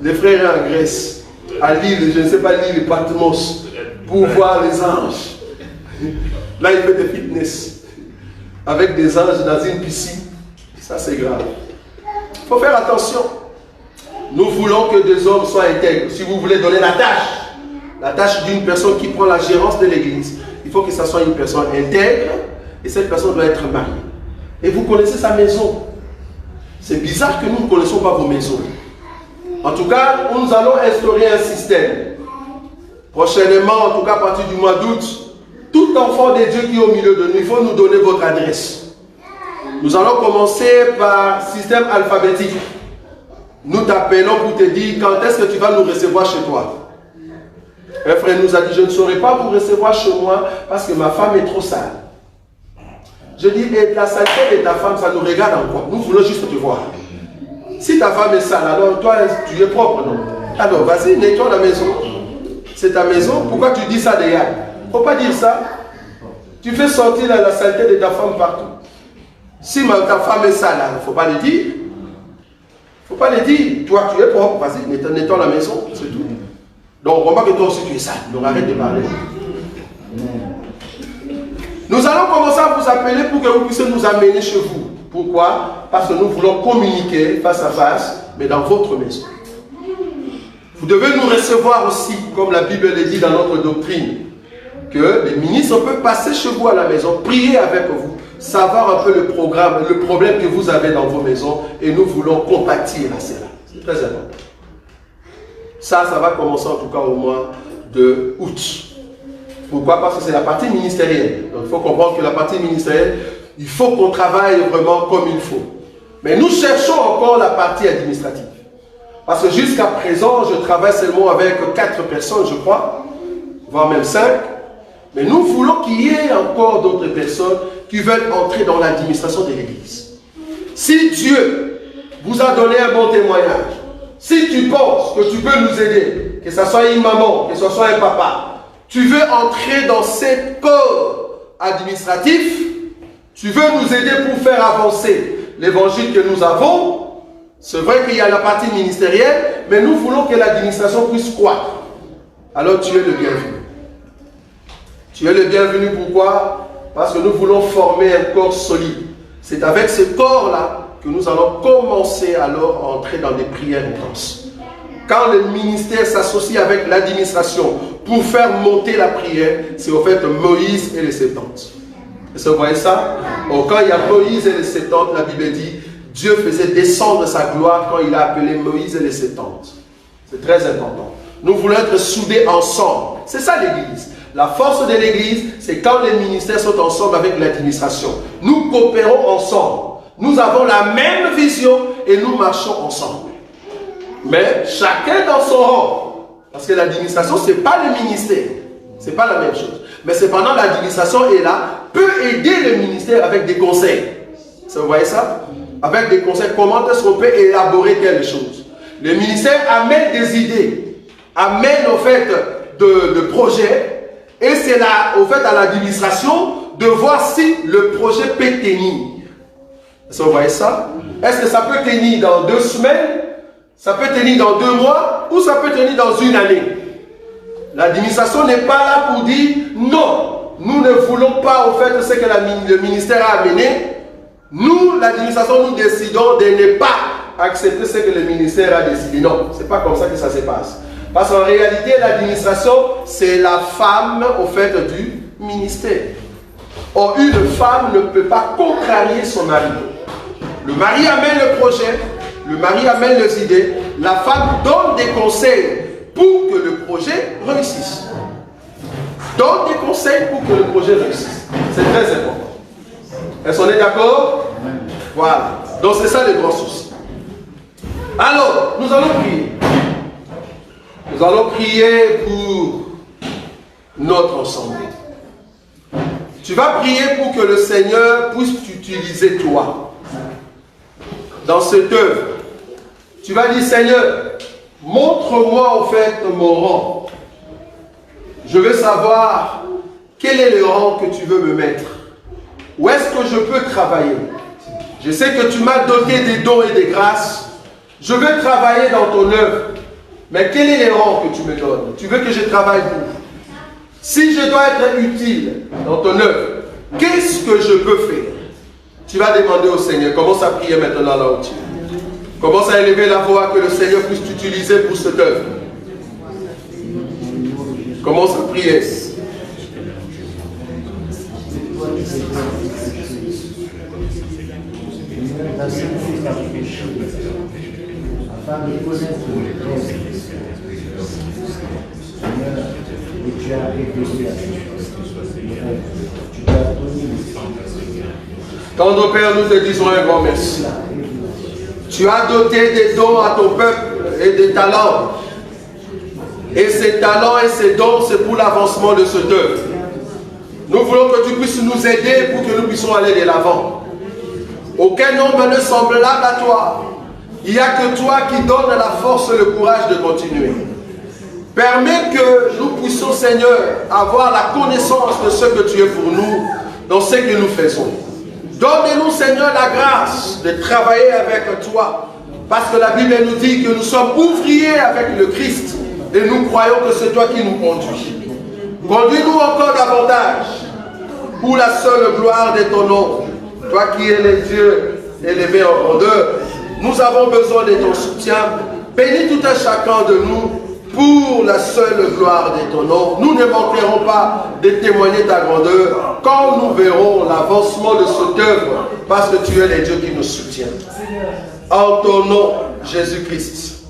Le frère est en Grèce. À l'île, je ne sais pas l'île Patmos. Pour voir les anges. Là, il fait des fitness. Avec des anges dans une piscine. Ça, c'est grave. Il faut faire attention. Nous voulons que des hommes soient intègres. Si vous voulez donner la tâche d'une personne qui prend la gérance de l'église, il faut que ce soit une personne intègre et cette personne doit être mariée. Et vous connaissez sa maison. C'est bizarre que nous ne connaissons pas vos maisons. En tout cas, nous allons instaurer un système. Prochainement, en tout cas à partir du mois d'août, tout enfant de Dieu qui est au milieu de nous, il faut nous donner votre adresse. Nous allons commencer par système alphabétique. Nous t'appelons pour te dire quand est-ce que tu vas nous recevoir chez toi. Un frère nous a dit, je ne saurais pas vous recevoir chez moi parce que ma femme est trop sale. Je dis, et la saleté de ta femme, ça nous regarde en quoi? Nous voulons juste te voir. Si ta femme est sale, alors toi, tu es propre, non? Alors, vas-y, nettoie la maison. C'est ta maison. Pourquoi tu dis ça derrière? Il ne faut pas dire ça. Tu fais sortir la saleté de ta femme partout. Si ta femme est sale, il ne faut pas le dire. Il ne faut pas le dire. Toi, tu es propre, vas-y, nettoie la maison, c'est tout. Donc, remarque que toi aussi, tu es sale. Donc, arrête de parler. Nous allons commencer à vous appeler pour que vous puissiez nous amener chez vous. Pourquoi? Parce que nous voulons communiquer face à face, mais dans votre maison. Vous devez nous recevoir aussi, comme la Bible le dit dans notre doctrine, que les ministres peuvent passer chez vous à la maison, prier avec vous, savoir un peu le problème que vous avez dans vos maisons, et nous voulons compatir à cela. C'est très important. Ça va commencer en tout cas au mois de août. Pourquoi? Parce que c'est la partie ministérielle. Donc il faut comprendre que la partie ministérielle, il faut qu'on travaille vraiment comme il faut. Mais nous cherchons encore la partie administrative. Parce que jusqu'à présent, je travaille seulement avec 4 personnes, je crois, voire même 5. Mais nous voulons qu'il y ait encore d'autres personnes qui veulent entrer dans l'administration de l'Église. Si Dieu vous a donné un bon témoignage, si tu penses que tu peux nous aider, que ce soit une maman, que ce soit un papa, Tu veux entrer dans ces corps administratifs. Tu veux nous aider pour faire avancer l'évangile que nous avons. C'est vrai qu'il y a la partie ministérielle, mais nous voulons que l'administration puisse croître. Alors tu es le bienvenu. Tu es le bienvenu, pourquoi? Parce que nous voulons former un corps solide. C'est avec ce corps-là que nous allons commencer alors à entrer dans des prières intenses. Quand le ministère s'associe avec l'administration pour faire monter la prière, c'est au fait Moïse et les 70. Est-ce que vous voyez ça? Quand il y a Moïse et les 70, la Bible dit, Dieu faisait descendre sa gloire quand il a appelé Moïse et les 70. C'est très important. Nous voulons être soudés ensemble. C'est ça l'église. La force de l'église, c'est quand les ministères sont ensemble avec l'administration. Nous coopérons ensemble. Nous avons la même vision et nous marchons ensemble. Mais chacun dans son rôle. Parce que l'administration, ce n'est pas le ministère. Ce n'est pas la même chose. Mais cependant, l'administration est là, peut aider le ministère avec des conseils. Vous voyez ça? Avec des conseils, comment est-ce qu'on peut élaborer quelque chose. Le ministère amène des idées, amène au fait de projets. Et c'est là, au fait, à l'administration de voir si le projet peut tenir. Est-ce que vous voyez ça? Est-ce que ça peut tenir dans 2 semaines? Ça peut tenir dans 2 mois? Ou ça peut tenir dans 1 année? L'administration n'est pas là pour dire non, nous ne voulons pas au fait ce que le ministère a amené. Nous, l'administration, nous décidons de ne pas accepter ce que le ministère a décidé. Non, ce n'est pas comme ça que ça se passe. Parce qu'en réalité, l'administration, c'est la femme au fait du ministère. Or, une femme ne peut pas contrarier son mari. Le mari amène le projet, le mari amène les idées, la femme donne des conseils pour que le projet réussisse. Donne des conseils pour que le projet réussisse. C'est très important. Est-ce qu'on est d'accord? Voilà. Donc c'est ça le grand souci. Alors, nous allons prier. Nous allons prier pour notre ensemble. Tu vas prier pour que le Seigneur puisse t'utiliser toi dans cette œuvre. Tu vas dire, Seigneur, montre-moi au fait mon rang. Je veux savoir quel est le rang que tu veux me mettre. Où est-ce que je peux travailler? Je sais que tu m'as doté des dons et des grâces. Je veux travailler dans ton œuvre. Mais quel est le rang que tu me donnes? Tu veux que je travaille pour? Si je dois être utile dans ton œuvre, qu'est-ce que je peux faire? Tu vas demander au Seigneur. Commence à prier maintenant là où tu es. Commence à élever la voix que le Seigneur puisse t'utiliser pour cette œuvre. Commence à prier. Afin de connaître les rêves, Seigneur, et tu as révélé à tu t'as donné le Tendre Père, nous te disons un grand merci. Tu as doté des dons à ton peuple et des talents. Et ces talents et ces dons, c'est pour l'avancement de cette œuvre. Nous voulons que tu puisses nous aider pour que nous puissions aller de l'avant. Aucun homme ne semblable à toi. Il n'y a que toi qui donnes la force et le courage de continuer. Permets que nous puissions, Seigneur, avoir la connaissance de ce que tu es pour nous, dans ce que nous faisons. Donne-nous, Seigneur, la grâce de travailler avec toi. Parce que la Bible nous dit que nous sommes ouvriers avec le Christ. Et nous croyons que c'est toi qui nous conduis. Conduis-nous encore davantage pour la seule gloire de ton nom. Toi qui es le Dieu élevé en grandeur, nous avons besoin de ton soutien. Bénis tout un chacun de nous pour la seule gloire de ton nom. Nous ne manquerons pas de témoigner ta grandeur quand nous verrons l'avancement de cette œuvre, parce que tu es le Dieu qui nous soutient. En ton nom, Jésus-Christ,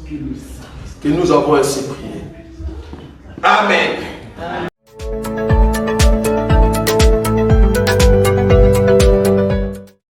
que nous avons ainsi prié. Amen.